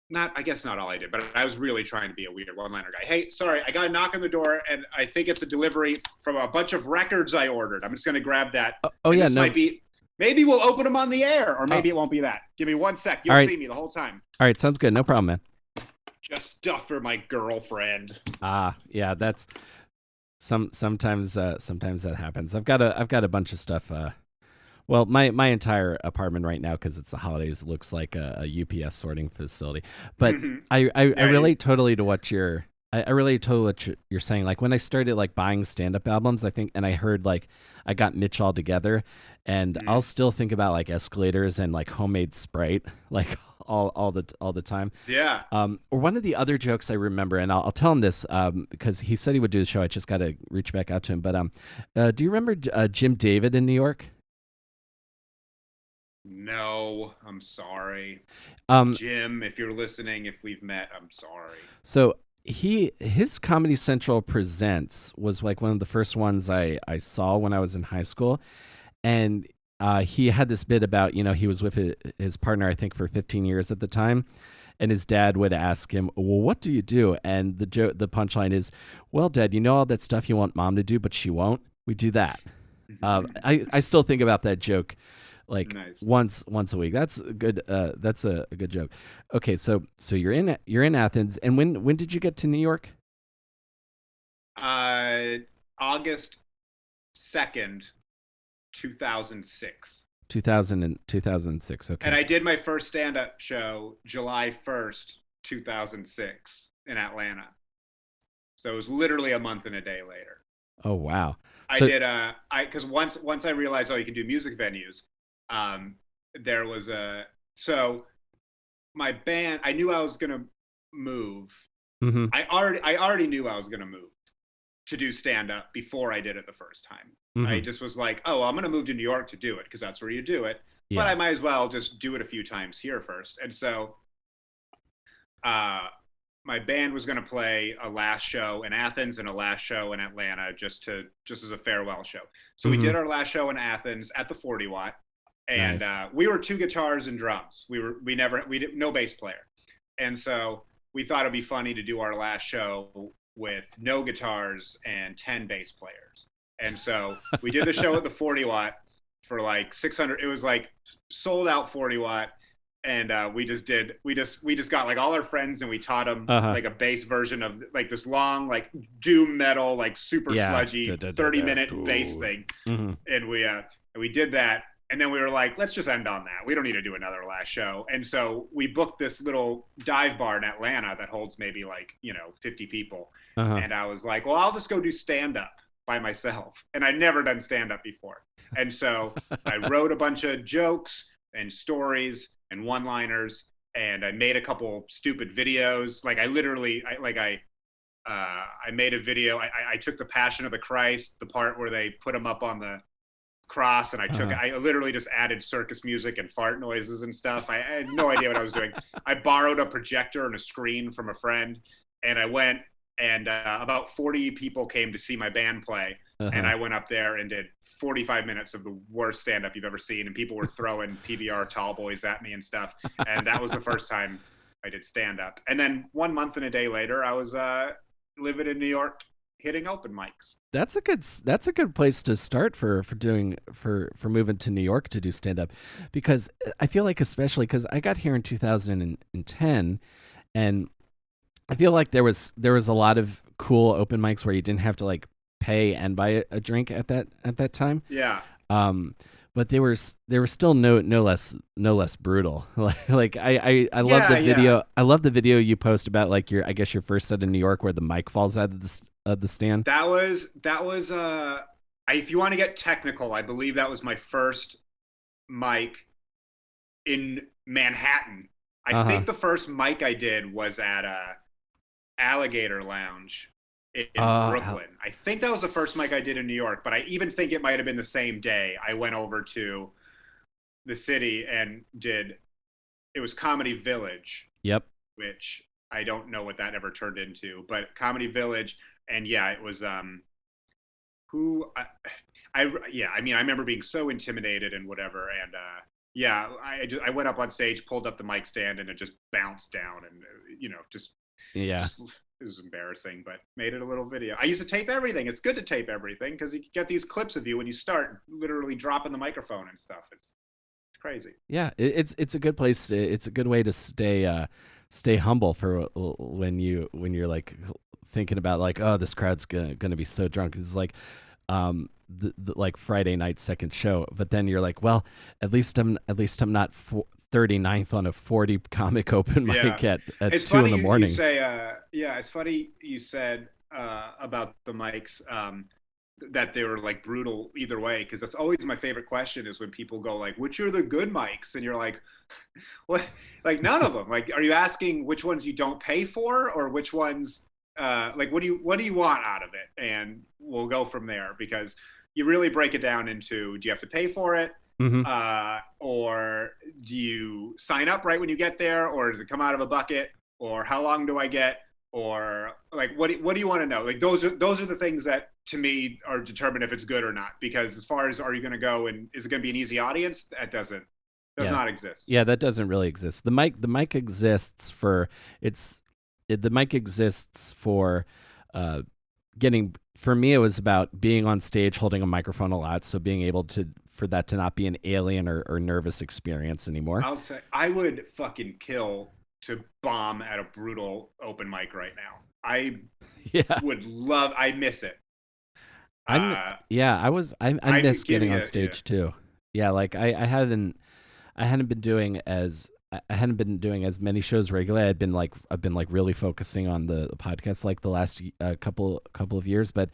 not I guess not all I did, but I was really trying to be a weird one-liner guy. Hey, sorry, I got a knock on the door, and I think it's a delivery from a bunch of records I ordered. I'm just going to grab that, Oh and yeah, this might no. be. Maybe we'll open them on the air, or Oh, maybe it won't be that. Give me one sec. all You'll right, see me the whole time. all right. Sounds good. No problem, man. Just stuff for my girlfriend. Yeah. That's sometimes that happens. I've got a bunch of stuff. Well, my entire apartment right now, because it's the holidays, looks like a UPS sorting facility. But I Yeah, relate totally to what I relate to what you're saying. Like when I started like buying stand up albums, I think, and I heard like I got Mitch all together, and I'll still think about like escalators and like homemade Sprite, like all the time. yeah. Or one of the other jokes I remember, and I'll tell him this because he said he would do the show. I just got to reach back out to him. But do you remember Jim David in New York? No, I'm sorry, Um, Jim. If you're listening, if we've met, I'm sorry. so his Comedy Central Presents was like one of the first ones I saw when I was in high school, and he had this bit about he was with his partner I think for 15 years at the time, and his dad would ask him, "Well, what do you do?" And the punchline is, "Well, Dad, you know all that stuff you want Mom to do, but she won't. We do that." I still think about that joke like Nice. once a week. That's a good. That's a good joke. Okay, so you're in Athens, and when did you get to New York? Uh, August 2nd, 2006. 2006. Okay. And I did my first stand-up show July 1st, 2006 in Atlanta. So it was literally a month and a day later. Oh wow. I So did because once I realized, oh, you can do music venues. Um there was a so my band, I knew I was going to move. hmm I already knew I was going to move to do stand up before I did it the first time. I hmm just was like, oh, well, I'm going to move to New York to do it because that's where you do it. But yeah. I might as well just do it a few times here first. And so uh, my band was going to play a last show in Athens and a last show in Atlanta just as a farewell show. So we hmm did our last show in Athens at the 40 watt. and Nice. we were two guitars and drums. We did no bass player, and so we thought it'd be funny to do our last show with no guitars and 10 bass players. And so we did the show at the 40 watt for like 600. It was like sold out 40 watt. And we just got like all our friends and we taught them like a bass version of like this long, like doom metal, like super sludgy 30-minute bass thing. Mm-hmm. And we did that. And then we were like, let's just end on that. We don't need to do another last show. And so we booked this little dive bar in Atlanta that holds maybe like, 50 people. And I was like, well, I'll just go do stand-up by myself. And I'd never done stand-up before. And so I wrote a bunch of jokes and stories and one-liners, and I made a couple stupid videos. Like I made a video. I took the Passion of the Christ, the part where they put him up on the cross, and I literally just added circus music and fart noises and stuff. I had no idea what I was doing. I borrowed a projector and a screen from a friend, and I went, and about 40 people came to see my band play, and I went up there and did 45 minutes of the worst stand-up you've ever seen, and people were throwing PBR tall boys at me and stuff, and that was the first time I did stand-up. And then 1 month and a day later, I was living in New York, hitting open mics. That's a good place to start for moving to New York to do stand-up, because I feel like, especially because I got here in 2010, and I feel like there was a lot of cool open mics where you didn't have to like pay and buy a drink at that time. Yeah. But they were still no less brutal. like I love the video. Yeah. I love the video you post about like your first set in New York where the mic falls out of the stand. That was if you want to get technical, I believe that was my first mic in Manhattan. I think the first mic I did was at Alligator Lounge in Brooklyn. I think that was the first mic I did in New York, but I even think it might have been the same day I went over to the city and it was Comedy Village. Yep. Which I don't know what that ever turned into, but Comedy Village, and yeah, it was I remember being so intimidated and whatever, and I went up on stage, pulled up the mic stand, and it just bounced down, and it was embarrassing, but made it a little video. I used to tape everything. It's good to tape everything because you get these clips of you when you start literally dropping the microphone and stuff. It's crazy. Yeah, it's a good place. It's a good way to stay humble for when you're like thinking about like, oh, this crowd's gonna be so drunk. It's like the like Friday night second show, but then you're like, well, at least I'm not 39th on a 40 comic open mic at 2 in the morning. It's funny you said about the mics that they were like brutal either way, because that's always my favorite question is when people go like, which are the good mics? And you're like, what? Like none of them. Like, are you asking which ones you don't pay for, or which ones like what do you want out of it? And we'll go from there, because you really break it down into, do you have to pay for it? Or do you sign up right when you get there, or does it come out of a bucket, or how long do I get, or like what do you want to know? Like those are the things that to me are determine if it's good or not, because as far as are you going to go and is it going to be an easy audience, that does not exist. Yeah, that doesn't really exist. The mic exists for getting, for me it was about being on stage holding a microphone a lot, so being able for that to not be an alien or nervous experience anymore. I'll say I would fucking kill to bomb at a brutal open mic right now. I miss it. I miss getting on stage too. Yeah, like I hadn't been doing as many shows regularly. I've been like really focusing on the podcast like the last couple of years, but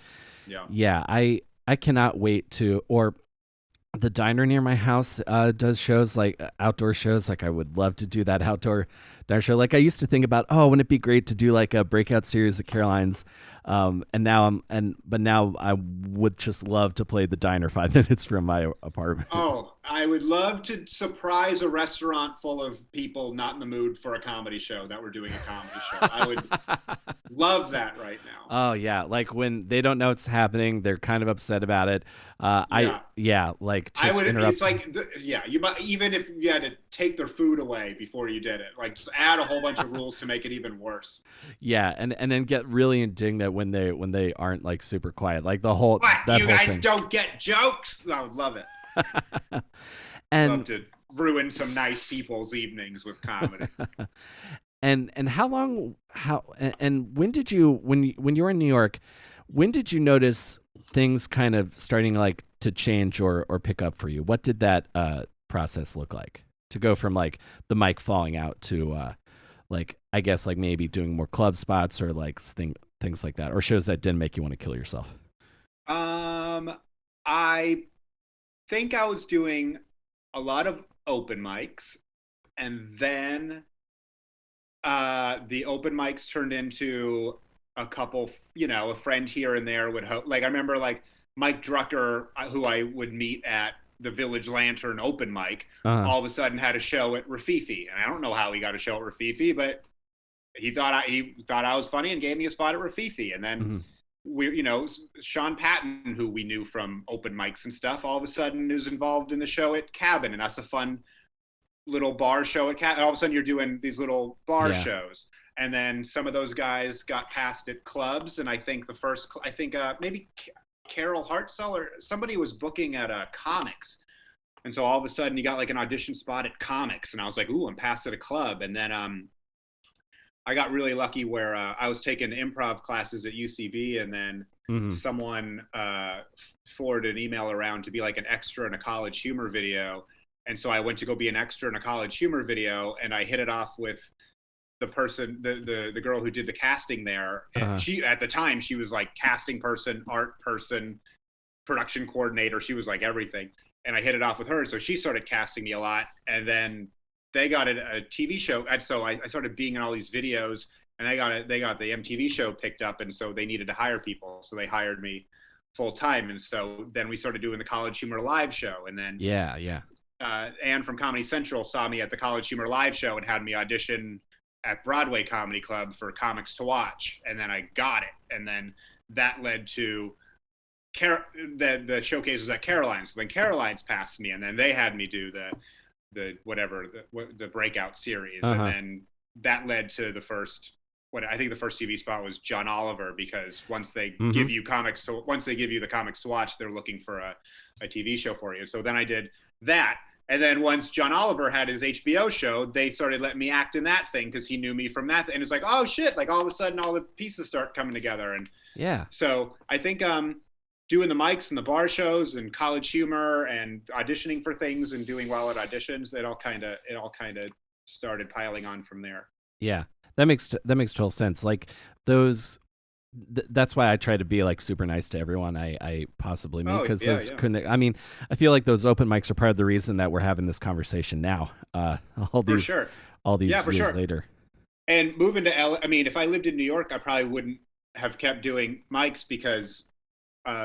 I cannot wait to, or the diner near my house does shows, like outdoor shows. Like I would love to do that outdoor diner show. Like I used to think about, wouldn't it be great to do like a breakout series of Caroline's And now but now I would just love to play the diner 5 minutes from my apartment. Oh, I would love to surprise a restaurant full of people not in the mood for a comedy show that we're doing a comedy show. I would love that right now. Oh yeah, like when they don't know it's happening, they're kind of upset about it. Yeah. Like I just would. It's interrupt. like, yeah. You might, even if you had to take their food away before you did it, like just add a whole bunch of rules to make it even worse. Yeah, and then get really indignant when they aren't like super quiet, like What? that You whole guys thing. don't get jokes? I would love it. Love And to ruin some nice people's evenings with comedy. and how long how and when did you when you were in New York, when did you notice things kind of starting like to change or pick up for you? What did that process look like to go from like the mic falling out to like I guess like maybe doing more club spots or like things like that, or shows that didn't make you want to kill yourself? Um, I think I was doing a lot of open mics, and then the open mics turned into a couple, a friend here and there would like I remember like Mike Drucker, who I would meet at the Village Lantern open mic, Uh-huh. all of a sudden had a show at Rafifi, and I don't know how he got a show at Rafifi, but he thought I was funny and gave me a spot at Rafifi, and then Hmm. Sean Patton, who we knew from open mics and stuff, all of a sudden is involved in the show at Cabin, and that's a fun little bar show at Cabin. All of a sudden, you're doing these little bar Yeah. shows, and then some of those guys got cast at clubs, and I think maybe Carol Hartzell or somebody was booking at comics. And so all of a sudden you got like an audition spot at comics, and I was like, ooh, I'm passed at a club. And then I got really lucky where I was taking improv classes at UCB, and then Hmm. someone forwarded an email around to be like an extra in a College Humor video. And so I went to go be an extra in a College Humor video, and I hit it off with the person, the girl who did the casting there. And Uh-huh. she, at the time, she was like casting person, art person, production coordinator. She was like everything. And I hit it off with her. So she started casting me a lot. And then they got a TV show. And so I started being in all these videos, and they got the MTV show picked up. And so they needed to hire people. So they hired me full time. And so then we started doing the College Humor live show. And then Yeah, yeah. Anne from Comedy Central saw me at the College Humor live show and had me audition at Broadway Comedy Club for Comics to Watch. And then I got it. And then that led to the showcases at Caroline's. So then Caroline's passed me, and then they had me do the breakout series, Uh-huh. and then that led to the first. What I think the first TV spot was John Oliver, because once they give you the comics to watch, they're looking for a TV show for you. So then I did that. And then once John Oliver had his HBO show, they started letting me act in that thing because he knew me from that. And it's like, oh shit, like all of a sudden all the pieces start coming together. And Yeah. so I think doing the mics and the bar shows and College Humor and auditioning for things and doing well at auditions, it all kind of started piling on from there. Yeah. That makes total sense. Like those that's why I try to be like super nice to everyone I possibly meet, Oh because yeah, those yeah. couldn't. I mean, I feel like those open mics are part of the reason that we're having this conversation now. All For these sure. all these Yeah, for years sure. later. And moving to LA, I mean, if I lived in New York, I probably wouldn't have kept doing mics because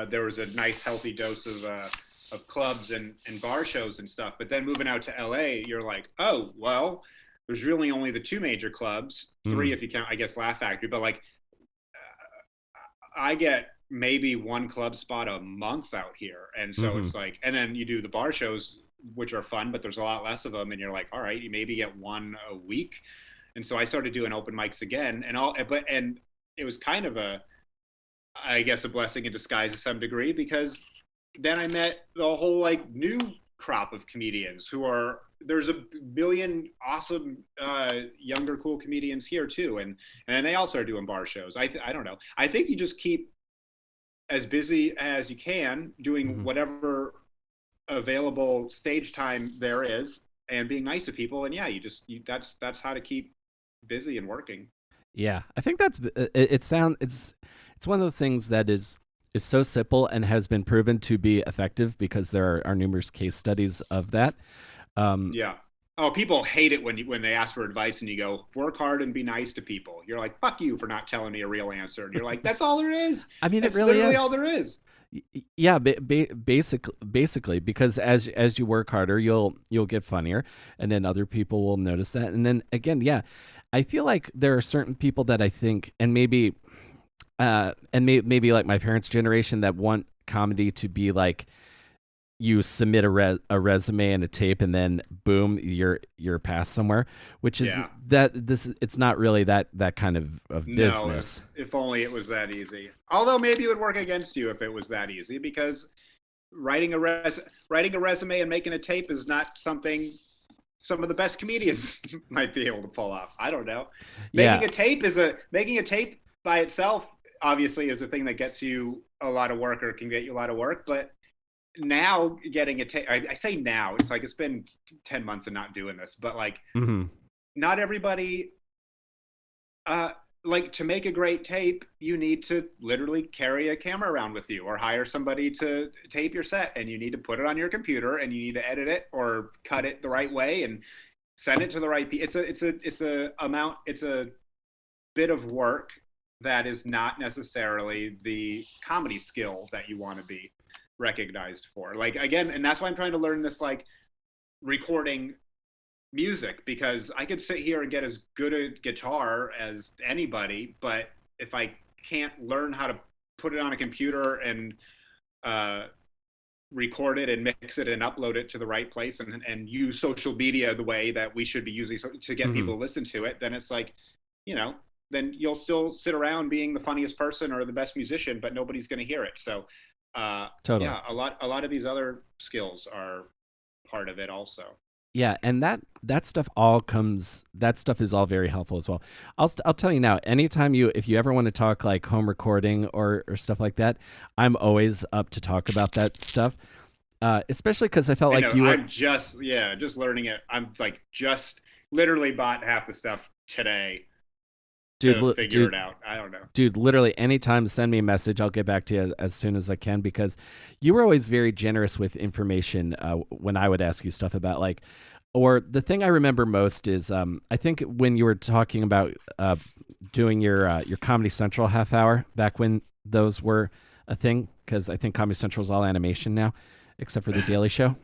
there was a nice healthy dose of clubs and bar shows and stuff. But then moving out to LA, you're like, oh well, there's really only the two major clubs, three Mm. if you count, I guess, Laugh Factory. But like, I get maybe one club spot a month out here, and so Hmm. it's like, and then you do the bar shows, which are fun, but there's a lot less of them, and you're like, all right, you maybe get one a week. And so I started doing open mics again, and it was kind of I guess, a blessing in disguise to some degree, because then I met the whole like new crop of comedians there's a billion awesome younger cool comedians here too, and they also are doing bar shows. I don't know. I think you just keep as busy as you can doing Hmm. whatever available stage time there is, and being nice to people, and yeah, that's how to keep busy and working. Yeah, I think it's one of those things that is so simple and has been proven to be effective because there are numerous case studies of that. Um, Yeah. Oh, people hate it when they ask for advice and you go, work hard and be nice to people. You're like, fuck you for not telling me a real answer. And you're like, that's all there is. I mean, it That's really literally all is. there is. Yeah, basically, because as you work harder, you'll get funnier, and then other people will notice that, and then again, yeah, I feel like there are certain people that I think, and maybe like my parents' generation that want comedy to be like you submit a resume and a tape and then boom you're passed somewhere, which is Yeah. that this it's not really that kind of No, business. if only it was that easy. Although maybe it would work against you if it was that easy, because writing a resume and making a tape is not something some of the best comedians might be able to pull off. I don't know. Yeah, Making a tape by itself obviously is a thing that gets you a lot of work or can get you a lot of work, but now getting a tape, I say now, it's like it's been 10 months of not doing this, but like hmm not everybody uh like to make a great tape, you need to literally carry a camera around with you or hire somebody to tape your set, and you need to put it on your computer and you need to edit it or cut it the right way and send it to the right people. It's a bit of work that is not necessarily the comedy skill that you want to be recognized for. Like again, and that's why I'm trying to learn this like recording music, because I could sit here and get as good a guitar as anybody, but if I can't learn how to put it on a computer and uh, record it and mix it and upload it to the right place and use social media the way that we should be using to get hmm people to listen to it, then it's like, you know, then you'll still sit around being the funniest person or the best musician, but nobody's going to hear it. So, totally. yeah, a lot of these other skills are part of it also. Yeah, and that stuff is all very helpful as well. I'll tell you now, anytime if you ever want to talk like home recording or stuff like that, I'm always up to talk about that stuff. Especially because I felt I like know. you were, I'm just learning it. I'm like just literally bought half the stuff today dude, to figure it out. I don't know. dude, literally anytime, send me a message. I'll get back to you as soon as I can, because you were always very generous with information when I would ask you stuff about like, or the thing I remember most is I think when you were talking about doing your Comedy Central half hour back when those were a thing, because I think Comedy Central is all animation now, except for the Daily Show.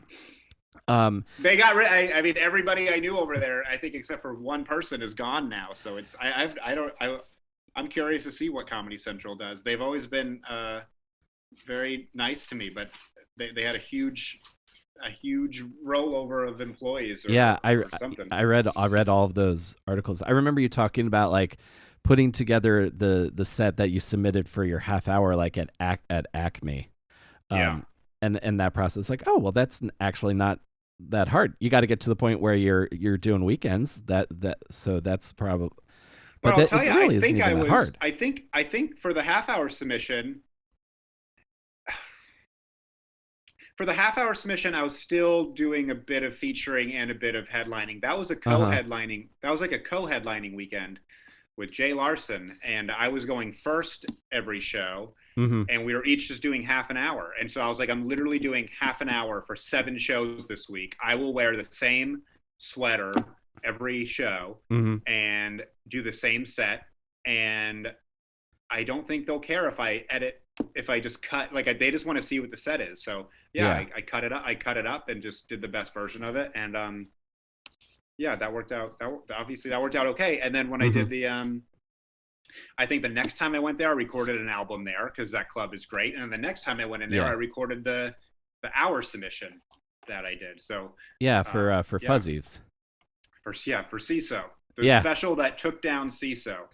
They got rid. I mean, everybody I knew over there, I think, except for one person, is gone now. So it's I don't I'm curious to see what Comedy Central does. They've always been very nice to me, but they had a huge rollover of employees Yeah, or something. I read all of those articles. I remember you talking about like putting together the set that you submitted for your half hour like at Acme. Yeah. And that process, like, oh well, that's actually not that hard. You got to get to the point where you're doing weekends. So that's probably, But but I'll tell it you, really isn't even that hard. I think for the half hour submission, I was still doing a bit of featuring and a bit of headlining. Uh huh. That was like a co-headlining weekend with Jay Larson, and I was going first every show, Mm-hmm. and we were each just doing half an hour. And so I was like, I'm literally doing half an hour for 7 shows this week. I will wear the same sweater every show Mm-hmm. and do the same set. And I don't think they'll care if I just cut, like they just want to see what the set is. So yeah, Yeah. I cut it up. I cut it up and just did the best version of it. And yeah, that worked out. Obviously that worked out okay. And then when I Mm-hmm. did I think the next time I went there, I recorded an album there because that club is great. And the next time I went in there, I Yeah. recorded the hour submission that I did. So Yeah. For yeah, fuzzies. for CISO, the Yeah. special that took down CISO.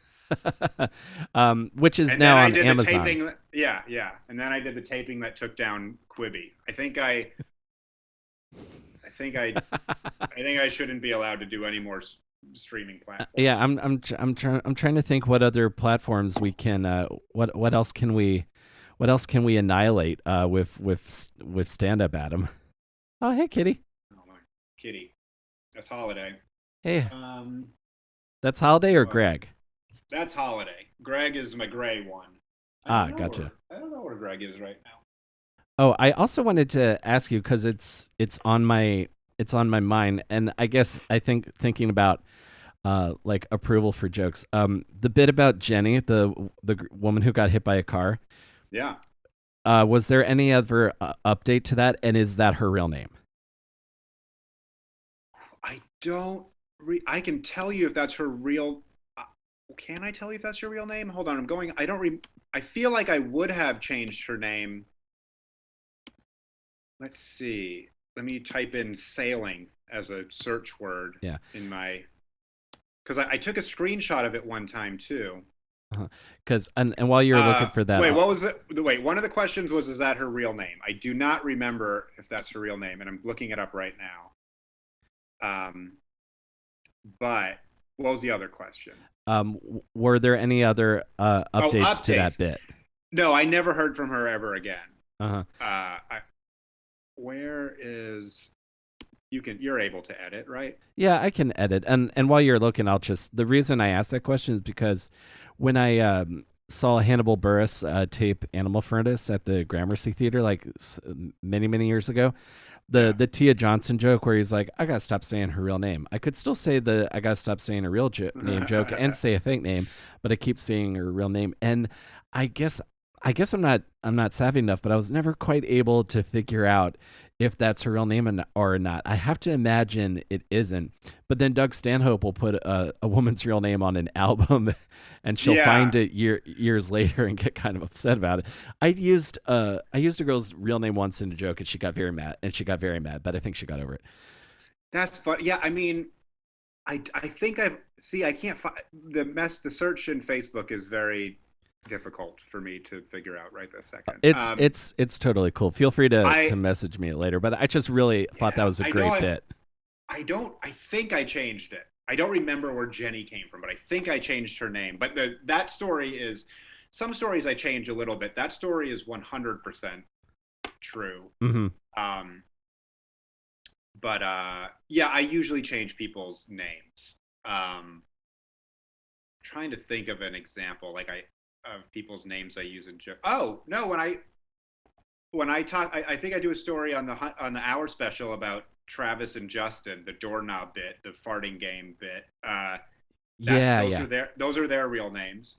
Which is And then now I on did the Amazon. taping. Yeah, yeah. And then I did the taping that took down Quibi. I think I shouldn't be allowed to do any more streaming Yeah, platforms. I'm trying to think what other platforms we can what else can we annihilate with stand up, Adam. Oh, hey Kitty. Oh my, Kitty, that's Holiday. Hey, Um, that's Holiday or well, Greg? that's Holiday. Greg is my gray one. Ah, gotcha. I don't know where Greg is right now. Oh, I also wanted to ask you because it's on my it's on my mind, and I think thinking about like approval for jokes. The bit about Jenny, the woman who got hit by a car. Yeah. Was there any other update to that, and is that her real name? I don't. I can tell you if that's her real. Can I tell you if that's her real name? Hold on, I'm going. I don't. I feel like I would have changed her name. Let's see. Let me type in sailing as a search word. Yeah. In my. Because I took a screenshot of it one time too. Because and while you're looking for that, wait, what was it? Wait, one of the questions was, is that her real name? I do not remember if that's her real name, and I'm looking it up right now. But what was the other question? Were there any other updates to that bit? No, I never heard from her ever again. Uh-huh. Where is you're able to edit, right? Yeah, I can edit. And while you're looking, the reason I asked that question is because when I saw Hannibal Buress tape Animal Furnace at the Gramercy Theater like many years ago, the Tia Johnson joke where he's like, I gotta stop saying her real name. I could still say I gotta stop saying her real name joke and say a fake name, but I keep saying her real name. And I guess I'm not savvy enough, but I was never quite able to figure out if that's her real name or not. I have to imagine it isn't. But then Doug Stanhope will put a woman's real name on an album, and she'll find it years later and get kind of upset about it. I used a girl's real name once in a joke, and she got very mad. But I think she got over it. That's fun. Yeah, I mean, I think I can't find the search in Facebook is very difficult for me to figure out right this second. It's totally cool. Feel free to message me later, but I just really thought that was a great bit. I think I changed it. I don't remember where Jenny came from, but I think I changed her name. But that story is, some stories I change a little bit. That story is 100% true. Mm-hmm. But yeah, I usually change people's names. Trying to think of an example, of people's names I use in joke. Oh no, when I talk, I think I do a story on the hour special about Travis and Justin, the doorknob bit, the farting game bit. Those are their real names.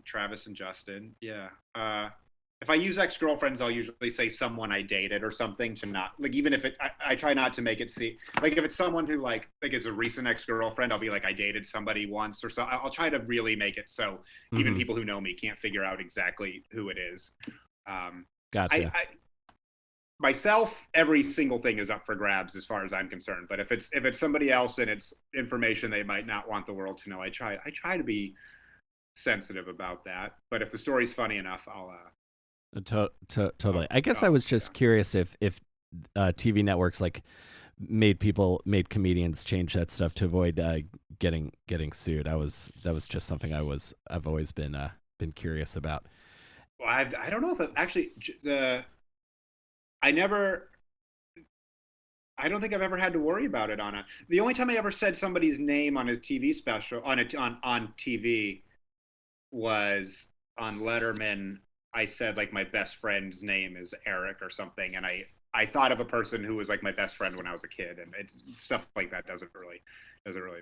Travis and Justin. Yeah. If I use ex-girlfriends, I'll usually say someone I dated or something to not even if I try not to make it seem like if it's someone who like is a recent ex-girlfriend, I'll be like, I dated somebody once or so. I'll try to really make it so even people who know me can't figure out exactly who it is. Gotcha. Myself, every single thing is up for grabs as far as I'm concerned. But if it's somebody else and it's information they might not want the world to know, I try to be sensitive about that. But if the story's funny enough, I'll totally. I guess I was just curious if TV networks like made comedians change that stuff to avoid getting sued. That was just something I've always been curious about. Well, I don't know if actually I don't think I've ever had to worry about it the only time I ever said somebody's name on a TV special on TV was on Letterman. I said like my best friend's name is Eric or something, and I thought of a person who was like my best friend when I was a kid, and stuff like that doesn't really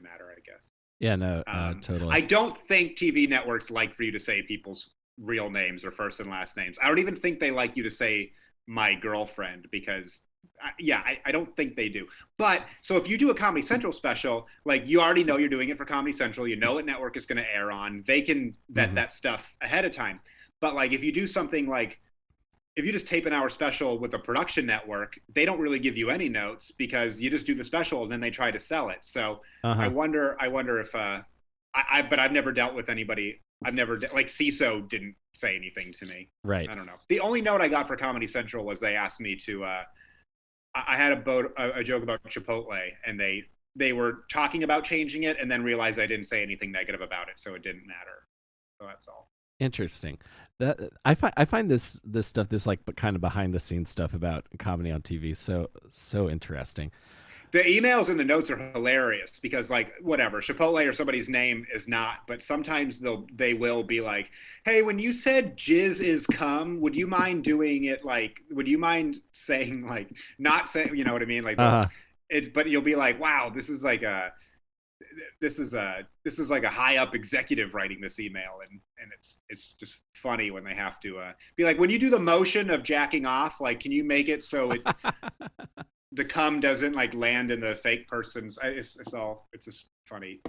matter, I guess. Yeah, no, totally. I don't think TV networks like for you to say people's real names or first and last names. I don't even think they like you to say my girlfriend because I don't think they do. But so if you do a Comedy Central special, like you already know you're doing it for Comedy Central, you know what network it's going to air on. They can vet that stuff ahead of time. But like if you do something like if you just tape an hour special with a production network, they don't really give you any notes because you just do the special and then they try to sell it. So I wonder if but I've never dealt with anybody. I've never like CISO didn't say anything to me. Right. I don't know. The only note I got for Comedy Central was they asked me to. I had a joke about Chipotle, and they were talking about changing it, and then realized I didn't say anything negative about it, so it didn't matter. So that's all. Interesting. That I find this stuff, this like kind of behind the scenes stuff about comedy on TV so interesting. The emails and the notes are hilarious because like whatever Chipotle or somebody's name is not, but sometimes they will be like, hey, when you said jizz is cum, would you mind doing it like, would you mind saying like, not saying, you know what I mean, like they'll Uh-huh. it's, but you'll be like, wow, this is like a high up executive writing this email, and it's just funny when they have to be like, when you do the motion of jacking off, like can you make it so it the cum doesn't like land in the fake person's. It's just funny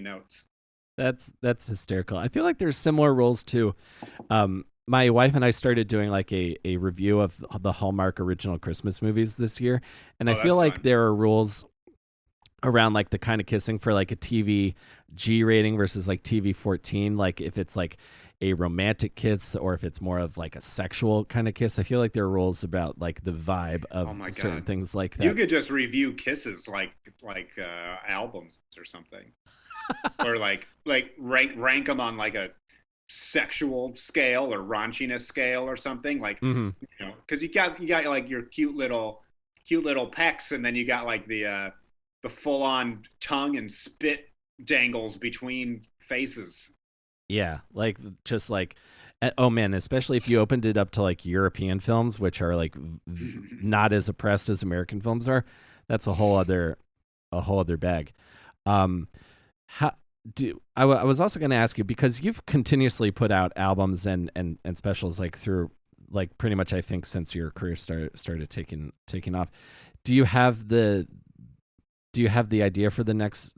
notes. That's hysterical. I feel like there's similar rules too. My wife and I started doing like a review of the Hallmark original Christmas movies this year, and I Oh, that's feel like fun. there are rules around like the kind of kissing for like a TV G rating versus like TV 14. Like if it's like a romantic kiss or if it's more of like a sexual kind of kiss. I feel like there are rules about like the vibe of Oh my certain god, things like you that. could just review kisses like albums or something, or like rank them on like a sexual scale or raunchiness scale or something, like Hmm. you know, because you got like your cute little pecs, and then you got like the full on tongue and spit dangles between faces. Yeah, like just like oh man, especially if you opened it up to like European films, which are like not as oppressed as American films are. That's a whole other bag. Um, how I was also going to ask you because you've continuously put out albums and specials like through like pretty much I think since your career started taking off. Do you have the do you have the idea for the next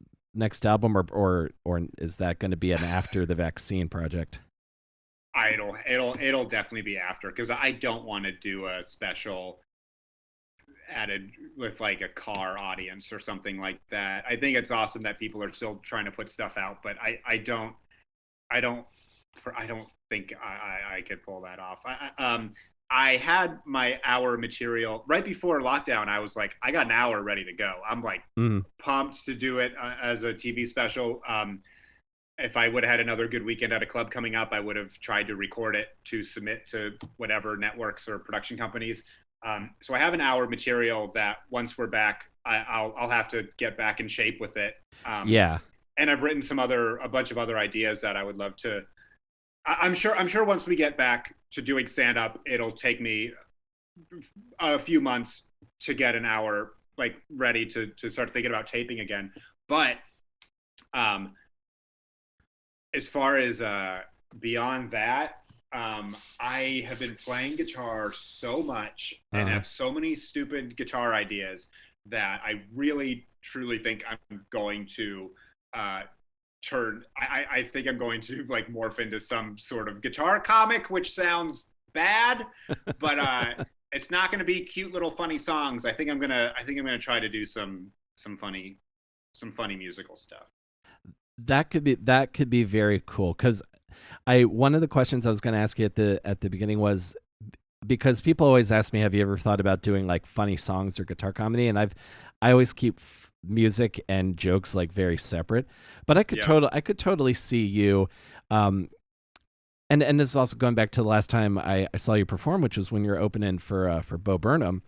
album or is that going to be an after the vaccine project? It'll definitely be after, because I don't want to do a special added with like a car audience or something like that. I think it's awesome that people are still trying to put stuff out, but I don't I don't think I could pull that off. I had my hour material right before lockdown. I was like, I got an hour ready to go. I'm like Mm, pumped to do it as a TV special. If I would have had another good weekend at a club coming up, I would have tried to record it to submit to whatever networks or production companies. So I have an hour material that once we're back, I'll have to get back in shape with it. yeah. And I've written a bunch of other ideas that I would love to. I'm sure once we get back to doing stand up, it'll take me a few months to get an hour like ready to start thinking about taping again. But um, as far as beyond that, I have been playing guitar so much and Uh-huh. have so many stupid guitar ideas that I really truly think I'm going to uh, I think I'm going to like morph into some sort of guitar comic, which sounds bad, but it's not going to be cute little funny songs. I think I'm gonna try to do some funny musical stuff. That could be very cool because I one of the questions I was going to ask you at the beginning was because people always ask me, have you ever thought about doing like funny songs or guitar comedy? And I always keep music and jokes like very separate. But Yeah. I could totally see you. Um, and this is also going back to the last time I saw you perform, which was when you were opening for Bo Burnham.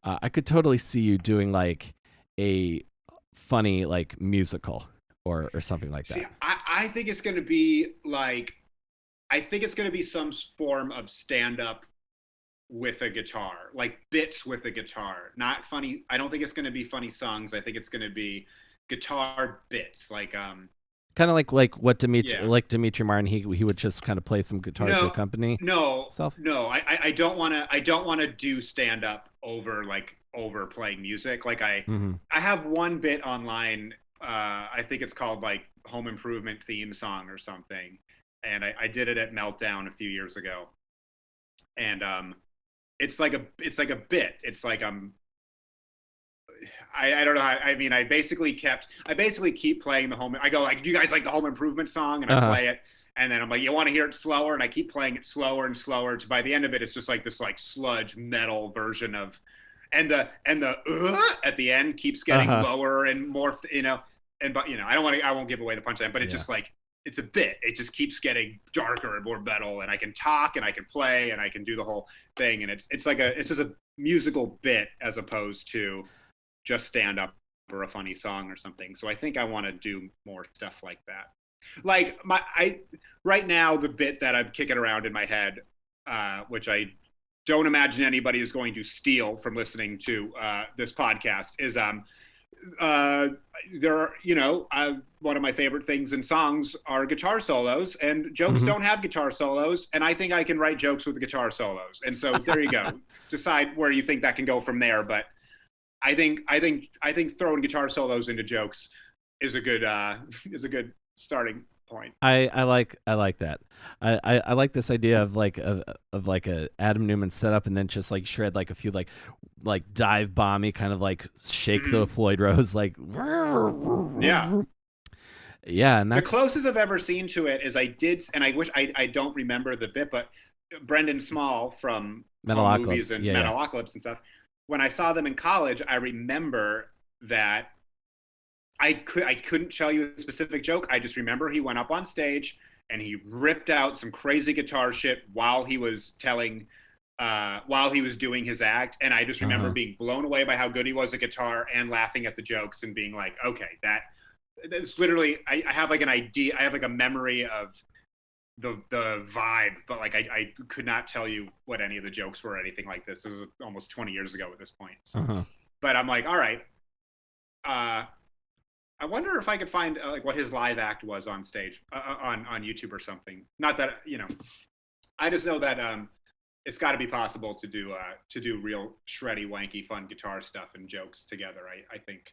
I could totally see you doing like a funny like musical or something like See, that. I think it's going to be like, I think it's going to be some form of stand up with a guitar, like bits with a guitar. Not funny. I don't think it's going to be funny songs. I think it's going to be guitar bits. Like, Kind of like what yeah. Dimitri Martin, he would just kind of play some guitar to No, accompany no, himself. no. I don't want to. I don't want to do stand up over playing music. Like Hmm. I have one bit online. I think it's called like Home Improvement theme song or something, and I did it at Meltdown a few years ago. And it's like a bit. It's like I don't know how, I mean I basically keep playing the home. I go like, do you guys like the Home Improvement song? And I Uh huh. play it, and then I'm like, you want to hear it slower? And I keep playing it slower and slower. To by the end of it, it's just like this like sludge metal version of, and the at the end keeps Uh getting huh. lower and more, and but I won't give away the punchline, but it's Yeah. just like it's a bit. It just keeps getting darker and more metal, and I can talk and I can play and I can do the whole thing, and it's just a musical bit as opposed to just stand up or a funny song or something. So I think I want to do more stuff like that. Like right now, the bit that I'm kicking around in my head, which I don't imagine anybody is going to steal from listening to this podcast, is there are, one of my favorite things in songs are guitar solos, and jokes don't have guitar solos, and I think I can write jokes with guitar solos. And so there you go. Decide where you think that can go from there, but I think throwing guitar solos into jokes is a good starting point. I like that. I like this idea of like a Adam Newman setup, and then just like shred like a few like dive bomby kind of like shake the Floyd Rose like yeah, and that's the closest I've ever seen to it is I did, and I wish I don't remember the bit, but Brendan Small from Home Movies and Metalocalypse and stuff. When I saw them in college, I remember that I couldn't tell you a specific joke. I just remember he went up on stage and he ripped out some crazy guitar shit while he was doing his act. And I just remember being blown away by how good he was at guitar and laughing at the jokes and being like, okay, that's literally, I have like an idea. I have like a memory of the vibe, but like I could not tell you what any of the jokes were or anything like this. This is almost 20 years ago at this point. So. But I'm like, all right, I wonder if I could find like what his live act was on stage on YouTube or something. Not that I just know that it's got to be possible to do real shreddy, wanky, fun guitar stuff and jokes together. I think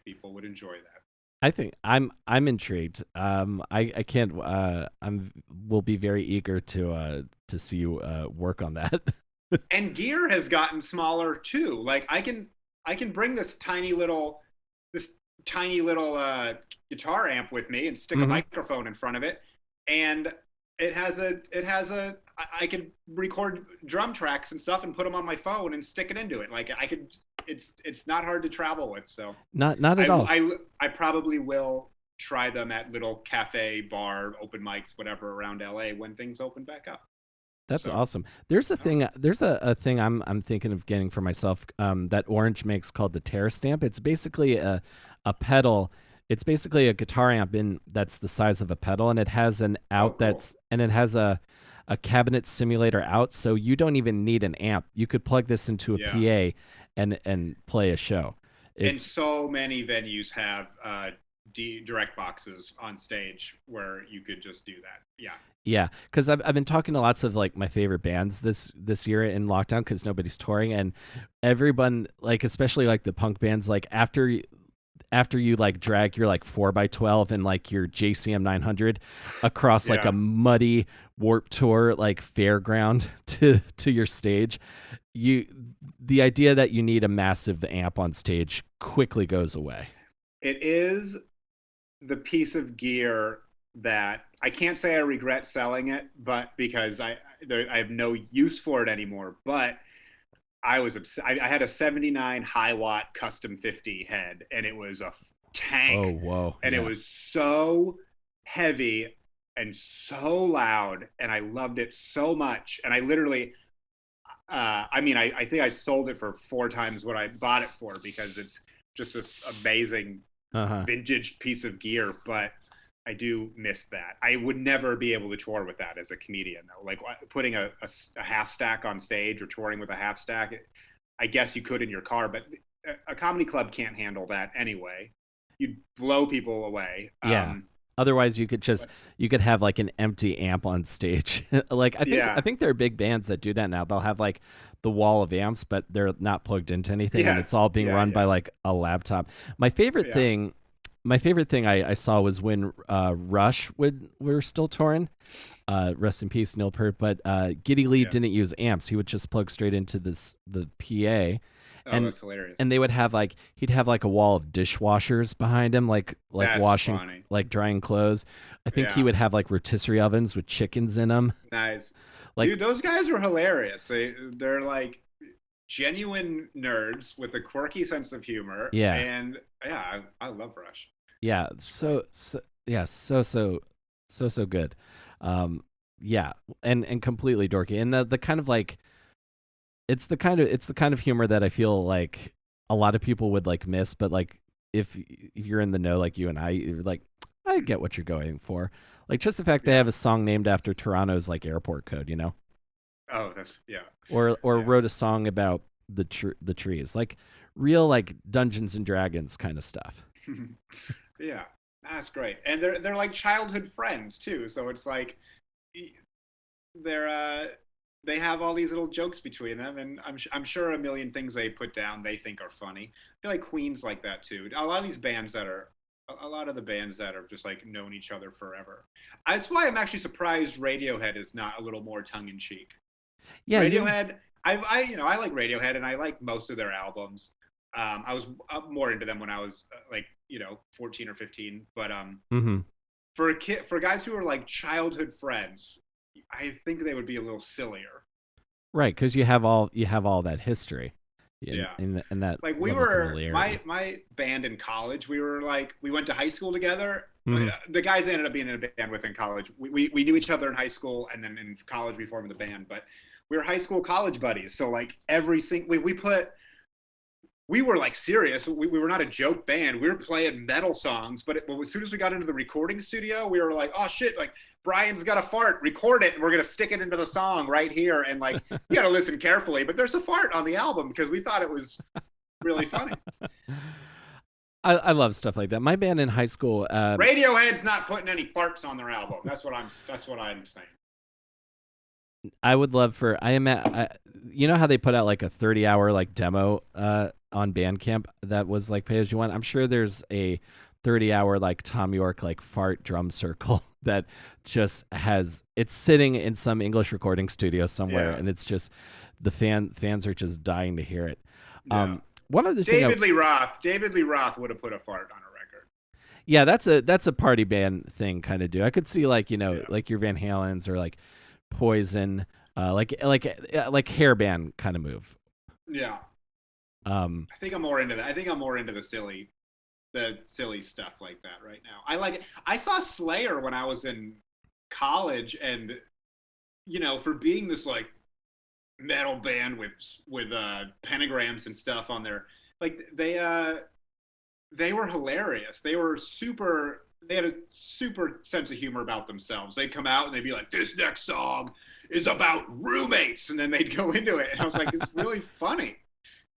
people would enjoy that. I think I'm intrigued. I can't. Will be very eager to see you work on that. And gear has gotten smaller too. Like I can bring this tiny little guitar amp with me and stick a microphone in front of it, and it has a I can record drum tracks and stuff and put them on my phone and stick it into it. Like I could, it's not hard to travel with. So not at all. I probably will try them at little cafe, bar, open mics, whatever around LA when things open back up. That's awesome. There's a thing. There's a thing I'm thinking of getting for myself that Orange makes called the Tear Stamp. It's basically a pedal. It's basically a guitar amp that's the size of a pedal, and it has an out and it has a cabinet simulator out, so you don't even need an amp. You could plug this into a PA and play a show. And so many venues have direct boxes on stage where you could just do that. Yeah, because I've been talking to lots of like my favorite bands this year in lockdown because nobody's touring, and everyone, like especially like the punk bands, like after you like drag your like 4x12 and like your JCM 900 across like a muddy Warped Tour like fairground to your stage, the idea that you need a massive amp on stage quickly goes away. It is the piece of gear that I can't say I regret selling it, but because I have no use for it anymore. But I had a 79 high watt custom 50 head, and it was a tank. Oh, whoa. And it was so heavy and so loud, and I loved it so much. And I literally, I think I sold it for 4 times what I bought it for because it's just this amazing vintage piece of gear. But I do miss that. I would never be able to tour with that as a comedian, though. Like putting a half stack on stage or touring with a half stack, I guess you could in your car, but a comedy club can't handle that anyway. You'd blow people away. Yeah. Otherwise, you could have like an empty amp on stage. Like I think there are big bands that do that now. They'll have like the wall of amps, but they're not plugged into anything, and it's all being run by like a laptop. My favorite thing I saw was when Rush were still touring. Rest in peace, Neil Peart. But Geddy Lee didn't use amps. He would just plug straight into the PA. And that's hilarious. And they would have he'd have like a wall of dishwashers behind him, like that's washing, funny. Like drying clothes. I think he would have like rotisserie ovens with chickens in them. Nice. Like, dude, those guys were hilarious. They're like genuine nerds with a quirky sense of humor. Yeah. And I love Rush. Yeah. So good. Yeah. And completely dorky. And the kind of like, it's the kind of humor that I feel like a lot of people would like miss, but like if you're in the know like you and I, you're like, I get what you're going for. Like just the fact they Yeah. have a song named after Toronto's like airport code, you know, Oh, that's yeah. or Yeah. wrote a song about the trees, like real like Dungeons and Dragons kind of stuff. Yeah. That's great. And they're like childhood friends too. So it's like they're they have all these little jokes between them, and I'm sure a million things they put down they think are funny. I feel like Queen's like that too. A lot of these bands that are a lot of the bands that are just like known each other forever. That's why I'm actually surprised Radiohead is not a little more tongue in cheek. Yeah, you. Radiohead, I like Radiohead and I like most of their albums. I was more into them when I was like 14 or 15, but Mm-hmm. for guys who are like childhood friends, I think they would be a little sillier. Right, because you have all that history, Yeah. in that Like we level of were familiarity. my band in college, we were like we went to high school together. Mm-hmm. The guys I ended up being in a band with in college, we knew each other in high school, and then in college we formed the band. But we were high school college buddies, so like every single we were like serious. We were not a joke band. We were playing metal songs, but as soon as we got into the recording studio, we were like, oh shit, like Brian's got a fart, record it, and we're gonna stick it into the song right here. And like you gotta listen carefully, but there's a fart on the album because we thought it was really funny. I love stuff like that. My band in high school, Radiohead's not putting any farts on their album. That's what I'm saying. I would love for you know how they put out like a 30-hour like demo on Bandcamp that was like pay as you want. I'm sure there's a 30-hour like Tom York like fart drum circle that just it's sitting in some English recording studio somewhere, Yeah. and it's just the fans are just dying to hear it. Yeah. One other thing, David Lee Roth would have put a fart on a record. yeah, that's a party band thing kind of do. I could see like Yeah. like your Van Halens or like Poison, like hair band kind of move. Yeah. Um, I think I'm more into that. I think I'm more into the silly stuff like that right now. I saw Slayer when I was in college, and for being this like metal band with pentagrams and stuff on their like they were hilarious. They had a super sense of humor about themselves. They'd come out and they'd be like, this next song is about roommates, and then they'd go into it. And I was like, it's really funny.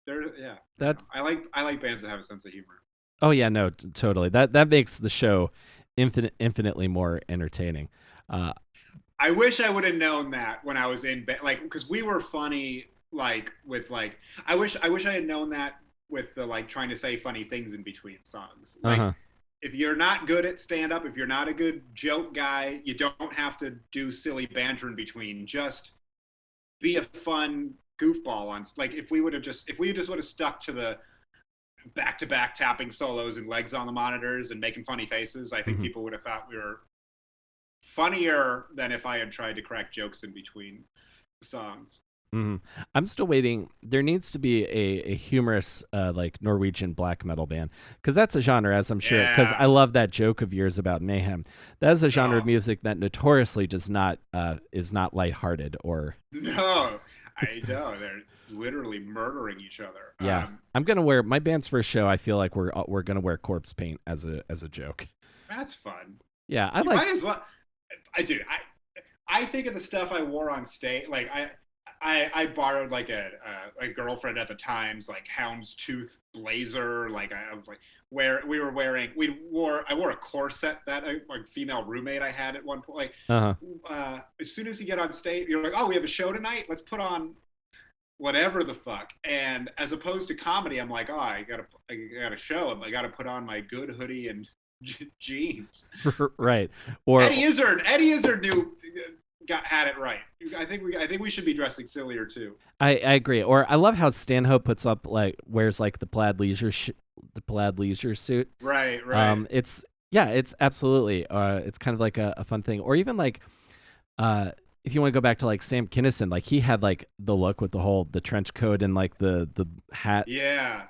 Yeah. that I like bands that have a sense of humor. Oh yeah, no, totally. That makes the show infinitely more entertaining. I wish I would have known that when I was in like because we were funny like with like I wish I had known that with the like trying to say funny things in between songs. Like Uh-huh. if you're not good at stand up, if you're not a good joke guy, you don't have to do silly banter in between. Just be a fun goofball on like if we just would have stuck to the back to back tapping solos and legs on the monitors and making funny faces, I think Mhm. people would have thought we were funnier than if I had tried to crack jokes in between songs. Mhm. I'm still waiting. There needs to be a humorous like Norwegian black metal band because that's a genre, as I'm sure. Because Yeah. I love that joke of yours about mayhem. That is a genre of Oh, music that notoriously does not is not lighthearted or no, I know they're literally murdering each other. yeah. I'm gonna wear my band's first show. I feel like we're gonna wear corpse paint as a joke. That's fun. Yeah, I You like. might as well. I think of the stuff I wore on stage. Like I borrowed like a girlfriend at the time's like houndstooth blazer. Like I was like where I wore a corset that a like female roommate I had at one point. Uh-huh. Like as soon as you get on stage, you're like, oh, we have a show tonight. Let's put on whatever the fuck. And as opposed to comedy, I'm like, oh, I got a show. I got to put on my good hoodie and jeans. Right. Or Eddie Izzard had it right. I think we should be dressing sillier too. I agree. Or I love how Stanhope puts up like wears like the plaid leisure suit. Right. It's absolutely. It's kind of like a fun thing. Or even like if you want to go back to like Sam Kinison, like he had like the look with the trench coat and like the hat. Yeah.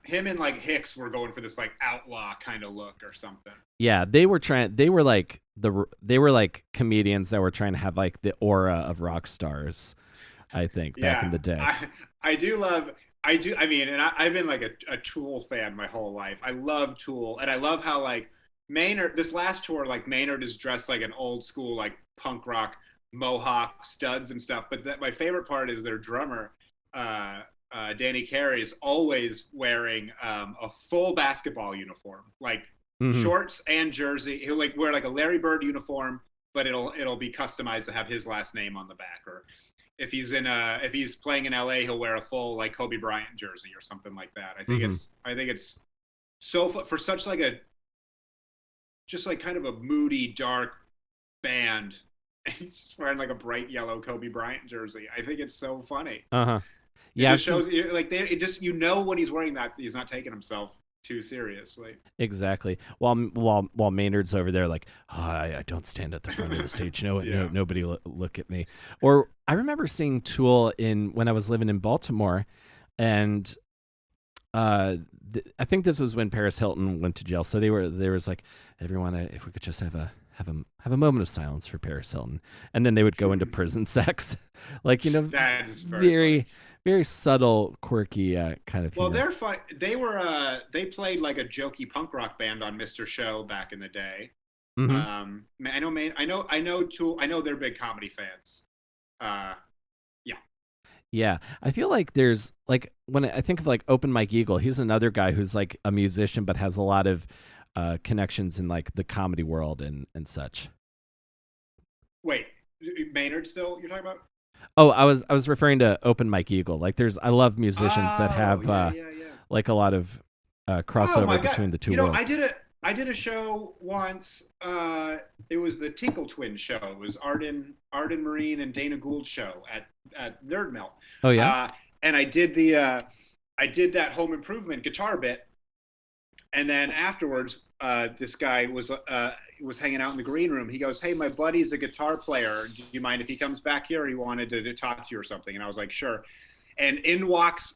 Him and like Hicks were going for this like outlaw kind of look or something. Yeah, they were like comedians that were trying to have like the aura of rock stars, I think, back in the day. I do love I do. I mean, and I've been like a Tool fan my whole life. I love Tool, and I love how like Maynard. This last tour, like Maynard is dressed like an old school like punk rock mohawk studs and stuff. But my favorite part is their drummer, Danny Carey, is always wearing a full basketball uniform, like shorts and jersey. He'll like wear like a Larry Bird uniform, but it'll be customized to have his last name on the back. Or if he's playing in LA, he'll wear a full like Kobe Bryant jersey or something like that. I think it's so for such like a just like kind of a moody, dark band. And he's just wearing like a bright yellow Kobe Bryant jersey. I think it's so funny. Yeah, it just shows like it just when he's wearing that, he's not taking himself too seriously. Exactly. While Maynard's over there, like, oh, I don't stand at the front of the stage. No, nobody look at me. Or I remember seeing Tool when I was living in Baltimore, and I think this was when Paris Hilton went to jail. So there was like, everyone, if we could just have a moment of silence for Paris Hilton, and then they would go into prison sex, like that is very very subtle, quirky kind of. Well, they're fun. They played like a jokey punk rock band on Mr. Show back in the day. I know Tool. I know they're big comedy fans. Yeah, I feel like there's like when I think of like Open Mike Eagle, he's another guy who's like a musician but has a lot of connections in like the comedy world and such. Wait, Maynard still you're talking about? Oh, I was referring to Open Mike Eagle. Like I love musicians that have like a lot of crossover between the two worlds. I did a show once. It was the Tinkle Twins show. It was Arden Marine and Dana Gould's show at Nerd Melt. Oh yeah. And I did that Home Improvement guitar bit, and then afterwards, this guy was hanging out in the green room. He goes, "Hey, my buddy's a guitar player. Do you mind if he comes back here? He wanted to talk to you or something." And I was like, "Sure." And in walks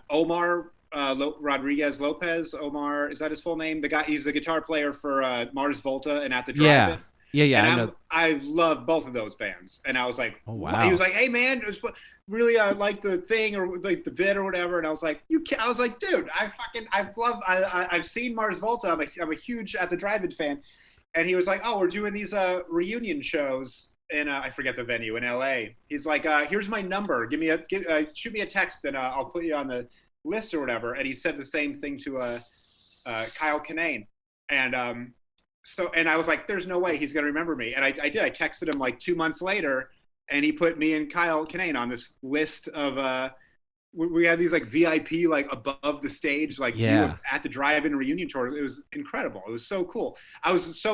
Omar Rodriguez Lopez. Omar, is that his full name? The guy, he's the guitar player for Mars Volta and At the Drive-In. Yeah. And I love both of those bands. And I was like, oh wow. He was like, "Hey man, it was really like the thing or like the bit or whatever." And I was like, I was like, dude, I've seen Mars Volta. I'm a huge At the Drive-In fan. And he was like, "Oh, we're doing these reunion shows in I forget the venue in LA." He's like, "Here's my number. Shoot me a text and I'll put you on the list or whatever." And he said the same thing to Kyle Kinane. And so I was like, "There's no way he's gonna remember me." And I did. I texted him like 2 months later, and he put me and Kyle Kinane on this list of we had these like VIP like above the stage like At the Drive-In reunion tour. It was incredible. It was so cool. I was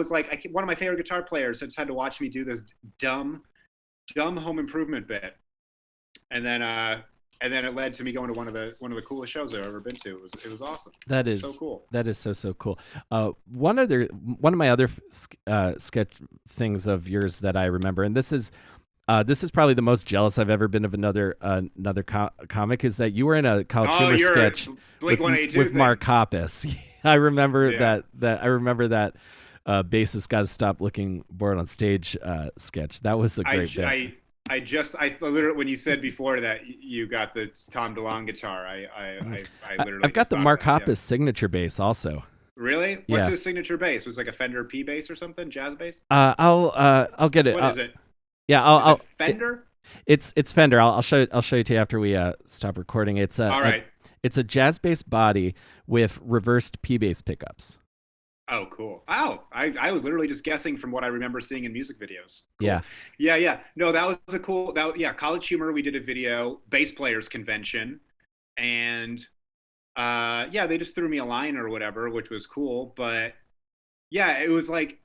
like, one of my favorite guitar players just had to watch me do this dumb Home Improvement bit, and then it led to me going to one of the coolest shows I've ever been to. It was awesome. That is so cool. That is so cool. One of my other sketch things of yours that I remember, and this is probably the most jealous I've ever been of another comic, is that you were in a CollegeHumor sketch with Mark Hoppus. I remember that. I remember that bassist got to stop looking bored on stage sketch. That was a great bit. I literally, when you said before that you got the Tom DeLonge guitar, I've got the Mark Hoppus signature bass also. Really? What's his signature bass? Was it like a Fender P bass or something? Jazz bass? I'll get it. What is it? Yeah, I'll Fender. It's Fender. I'll show it to you after we stop recording. It's all right. It's a jazz bass body with reversed P bass pickups. Oh, cool. Oh, I was literally just guessing from what I remember seeing in music videos. Cool. Yeah. No, that was a cool. CollegeHumor. We did a video, bass players convention, and they just threw me a line or whatever, which was cool. But yeah, it was like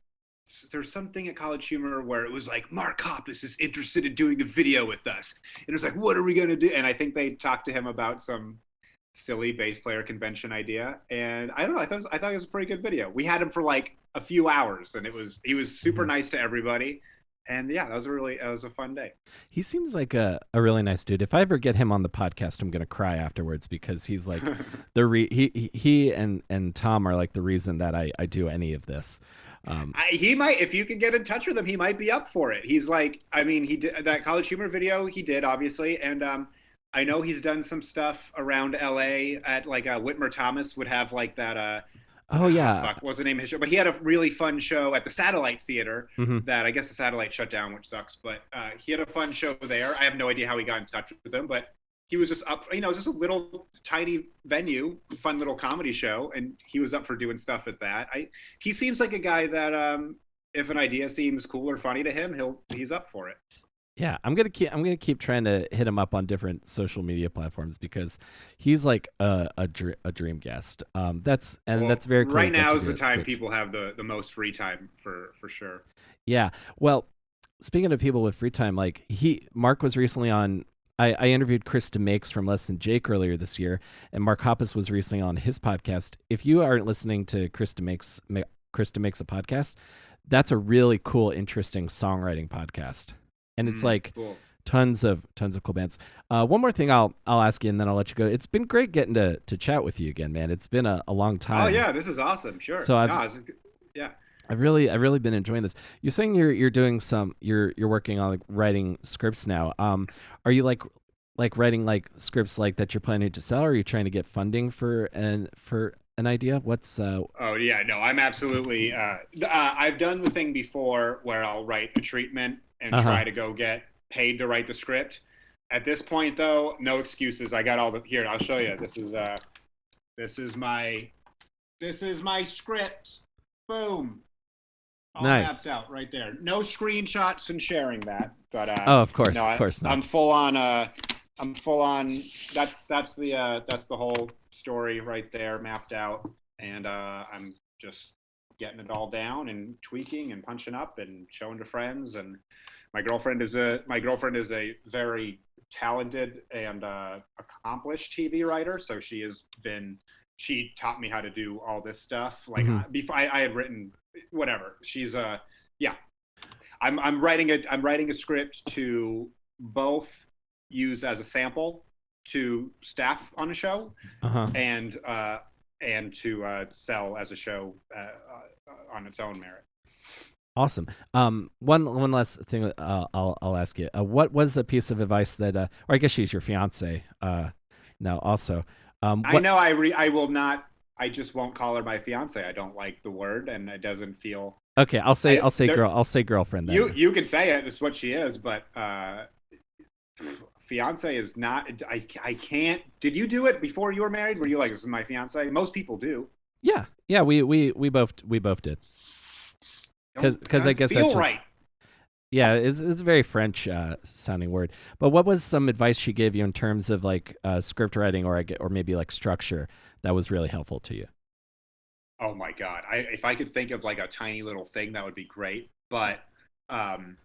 there's something at CollegeHumor where it was like, Mark Hoppus is interested in doing a video with us, and it was like, what are we gonna do? And I think they talked to him about some silly bass player convention idea, and I don't know, I thought it was a pretty good video. We had him for like a few hours, and he was super nice to everybody, and yeah, that was a fun day. He seems like a really nice dude. If I ever get him on the podcast, I'm gonna cry afterwards, because he's like he and Tom are like the reason that I do any of this. He might, if you can get in touch with him, he might be up for it. He's like, I mean, he did that CollegeHumor video, he did obviously, and I know he's done some stuff around LA at like Whitmer Thomas would have like that Oh yeah. fuck, what's the name of his show? But he had a really fun show at the Satellite Theater Hmm. that I guess the Satellite shut down, which sucks. But he had a fun show there. I have no idea how he got in touch with them, but he was just up. You know, it was just a little tiny venue, fun little comedy show, and he was up for doing stuff at that. He seems like a guy that if an idea seems cool or funny to him, he's up for it. Yeah, I'm gonna keep trying to hit him up on different social media platforms because he's like a dream guest. Well, That's very cool. right You get now to is do the it time Scripps. people have the most free time for sure. Yeah. Well, speaking of people with free time, like Mark was recently on. I interviewed Chris DeMakes from Less Than Jake earlier this year, and Mark Hoppus was recently on his podcast. If you aren't listening to Chris DeMakes a podcast, that's a really cool, interesting songwriting podcast, and it's like Cool. tons of cool bands. One more thing I'll ask you, and then I'll let you go. It's been great getting to chat with you again, man. It's been a long Oh time. yeah, this is awesome. Sure. So No, yeah. I've really been enjoying this. You're saying you're doing you're working on like writing scripts now. Are you like writing like scripts like that you're planning to sell? Or are you trying to get funding for an idea? What's Oh yeah, no, I'm absolutely. I've done the thing before where I'll write a treatment and uh-huh. try to go get paid to write the script. At this point, though, no excuses. I got all the here. I'll show you. This is my this is my script. Boom, all mapped Nice. out right there. No screenshots and sharing that, but Oh, of no, course, of course not. I'm full on. I'm full on. That's the whole story right there mapped out, and I'm just getting it all down and tweaking and punching up and showing to friends. And my girlfriend is a very talented and accomplished TV writer, so she taught me how to do all this stuff. Like Hmm. before, I had written whatever. She's yeah. I'm writing a script to both use as a sample to staff on a show Uh-huh. and to sell as a show on its own merit. Awesome. One last thing I'll ask you. What was a piece of advice that or I guess she's your fiance now also. I What know I will not. I just won't call her my fiance. I don't like the word, and it doesn't feel. Okay, I there. I'll say girlfriend You then. you can say it. It's what she is, but fiance is not. I can't. Did you do it before you were married? Were you like, this is my fiance? Most people do. Yeah. Yeah, we both did. Cuz I Don't guess that's feel just right. yeah, it's a very French sounding word. But what was some advice she gave you in terms of like script writing or maybe like structure that was really helpful to you? Oh my god! If I could think of like a tiny little thing, that would be great. But um,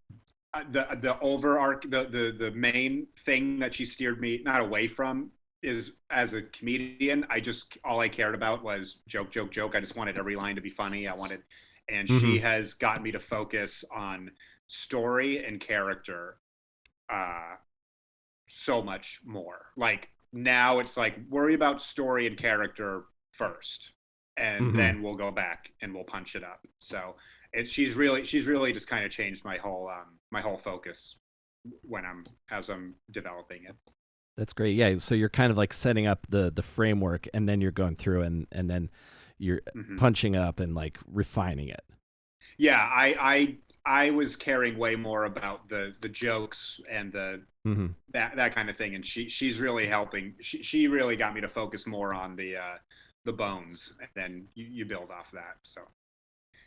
the overarch the main thing that she steered me not away from is as a comedian. I just all I cared about was joke, joke, joke. I just wanted every line to be funny. And she Mhm. has gotten me to focus on story and character uh, so much more. Like now it's like worry about story and character first, and Mhm. then we'll go back and we'll punch it up. So she's really just kind of changed my whole focus when I'm developing it. That's great. Yeah, so you're kind of like setting up the framework and then you're going through and then you're Hmm. punching up and like refining it. Yeah, I was caring way more about the jokes and Mhm. that kind of thing, and she's really helping. She really got me to focus more on the bones, and then you build off that. So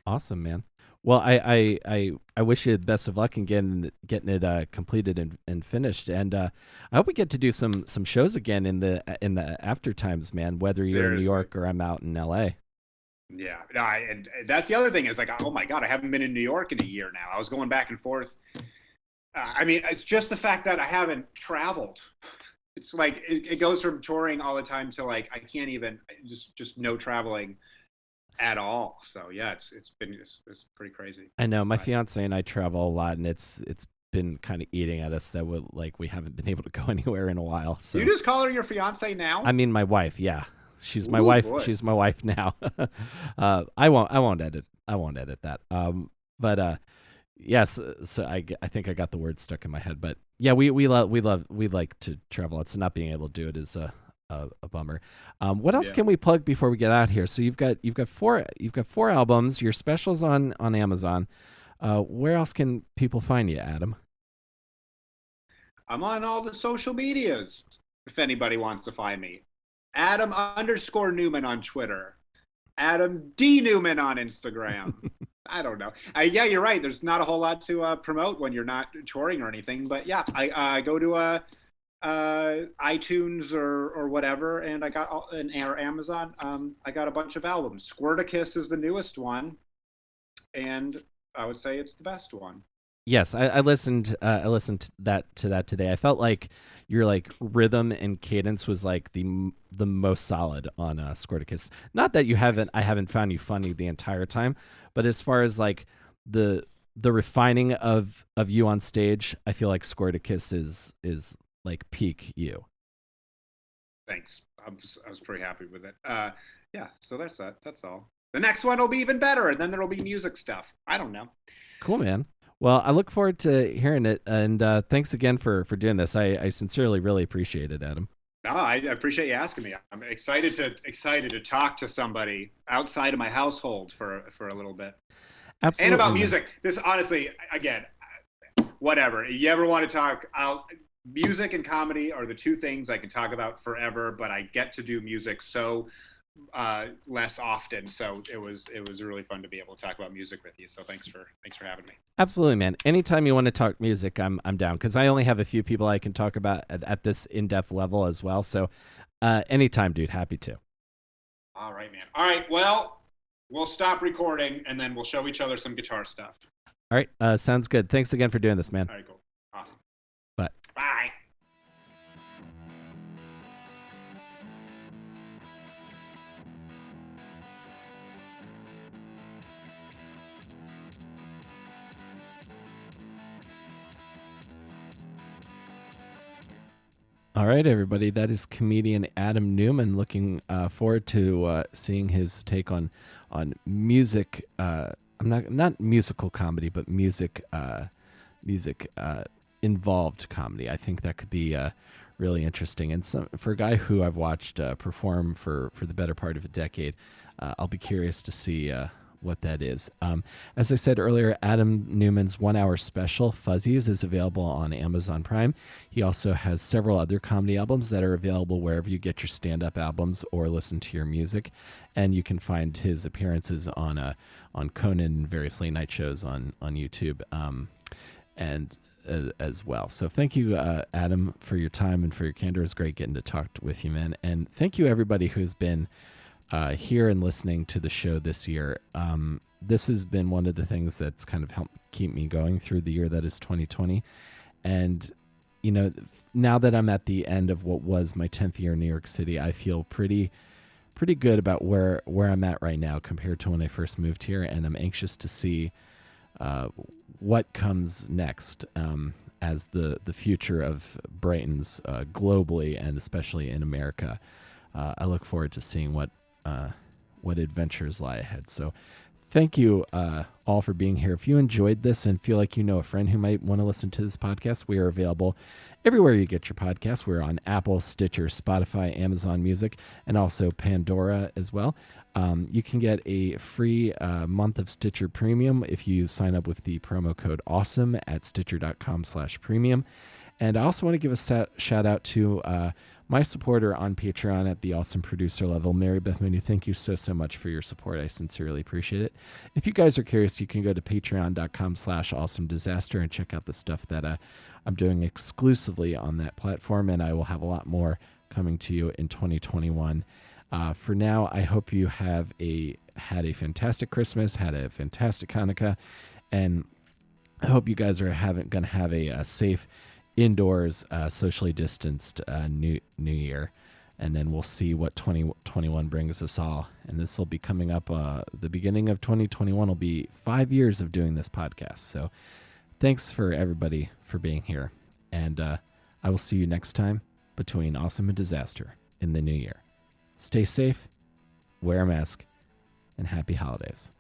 Awesome, man. Well, I wish you the best of luck in getting it completed and finished. And I hope we get to do some shows again in the after times, man. Whether you're in New seriously, York or I'm out in L.A. yeah. No, and that's the other thing is like, oh my god, I haven't been in New York in a year now. I was going back and forth. I mean, it's just the fact that I haven't traveled. It's like it goes from touring all the time to like I can't even just no traveling at all. So yeah, it's pretty crazy. I know my But fiance and I travel a lot, and it's been kind of eating at us that we haven't been able to go anywhere in a while. you So just call her your fiance I now? mean, my wife, yeah, she's my Oh wife. boy. She's my wife now. I won't edit that. But Yes, so I think I got the word stuck in my head, but yeah, we like to travel out, so not being able to do it is a bummer. What else Yeah. can we plug before we get out here? So you've got four albums. Your specials on Amazon. Where else can people find you, Adam? I'm on all the social medias if anybody wants to find me. Adam_Newman on Twitter. Adam D. Newman on Instagram. I don't know. Yeah, you're right. There's not a whole lot to promote when you're not touring or anything. But yeah, I go to iTunes or whatever, and I got or Amazon. I got a bunch of albums. Squirticus is the newest one, and I would say it's the best one. Yes, I listened. I listened to that today. I felt like your like rhythm and cadence was like the most solid on Squirticus. Not that I haven't found you funny the entire time, but as far as like the the refining of you on stage, I feel like Squirticus is like peak you. Thanks. I was pretty happy with it. Yeah, so that's that. That's all. The next one will be even better, and then there'll be music stuff. I don't know. Cool, man. Well, I look forward to hearing it, and thanks again for doing this. I sincerely really appreciate it, Adam. No, I appreciate you asking me. I'm excited to talk to somebody outside of my household for a little bit. And Absolutely, about man. music. This honestly, again, whatever. You ever want to talk out music and comedy are the two things I can talk about forever, but I get to do music so less often. So it was really fun to be able to talk about music with you. So thanks for having me. Absolutely, man. Anytime you want to talk music, I'm down because I only have a few people I can talk about at this in depth level as well. So, anytime, dude. Happy to. All right, man. All right. Well, we'll stop recording and then we'll show each other some guitar stuff. All right, sounds good. Thanks again for doing this, man. All right, cool. Awesome. Bye. Bye. All right, everybody. That is comedian Adam Newman. Looking forward to seeing his take on music. I'm not musical comedy, but music involved comedy. I think that could be really interesting. And for a guy who I've watched perform for the better part of a decade, I'll be curious to see what that is. As I said earlier, Adam Newman's 1 hour special, Fuzzies, is available on Amazon Prime. He also has several other comedy albums that are available wherever you get your stand up albums or listen to your music. And you can find his appearances on Conan and various late night shows on YouTube and as well. So thank you, Adam, for your time and for your candor. It was great getting to talk with you, man. And thank you, everybody who's been here and listening to the show this year. This has been one of the things that's kind of helped keep me going through the year that is 2020. And, now that I'm at the end of what was my 10th year in New York City, I feel pretty good about where I'm at right now compared to when I first moved here. And I'm anxious to see what comes next as the future of Brightons globally and especially in America. I look forward to seeing what adventures lie ahead. So thank you all for being here. If you enjoyed this and feel like you know a friend who might want to listen to this podcast, we are available everywhere you get your podcasts. We're on Apple, Stitcher, Spotify, Amazon Music, and also Pandora as well. You can get a free month of Stitcher Premium if you sign up with the promo code AWESOME at stitcher.com/premium. And I also want to give a shout out to my supporter on Patreon at the awesome producer level, Mary Beth Mooney. Thank you so much for your support. I sincerely appreciate it. If you guys are curious, you can go to patreon.com/awesomedisaster and check out the stuff that I'm doing exclusively on that platform. And I will have a lot more coming to you in 2021. For now, I hope you had a fantastic Christmas, had a fantastic Hanukkah, and I hope you guys are going to have a safe indoors, socially distanced new year, and then we'll see what 2021 brings us all. And this will be coming up. The beginning of 2021 will be 5 years of doing this podcast. So thanks for everybody for being here, and I will see you next time between awesome and disaster in the new year. Stay safe, wear a mask, and happy holidays.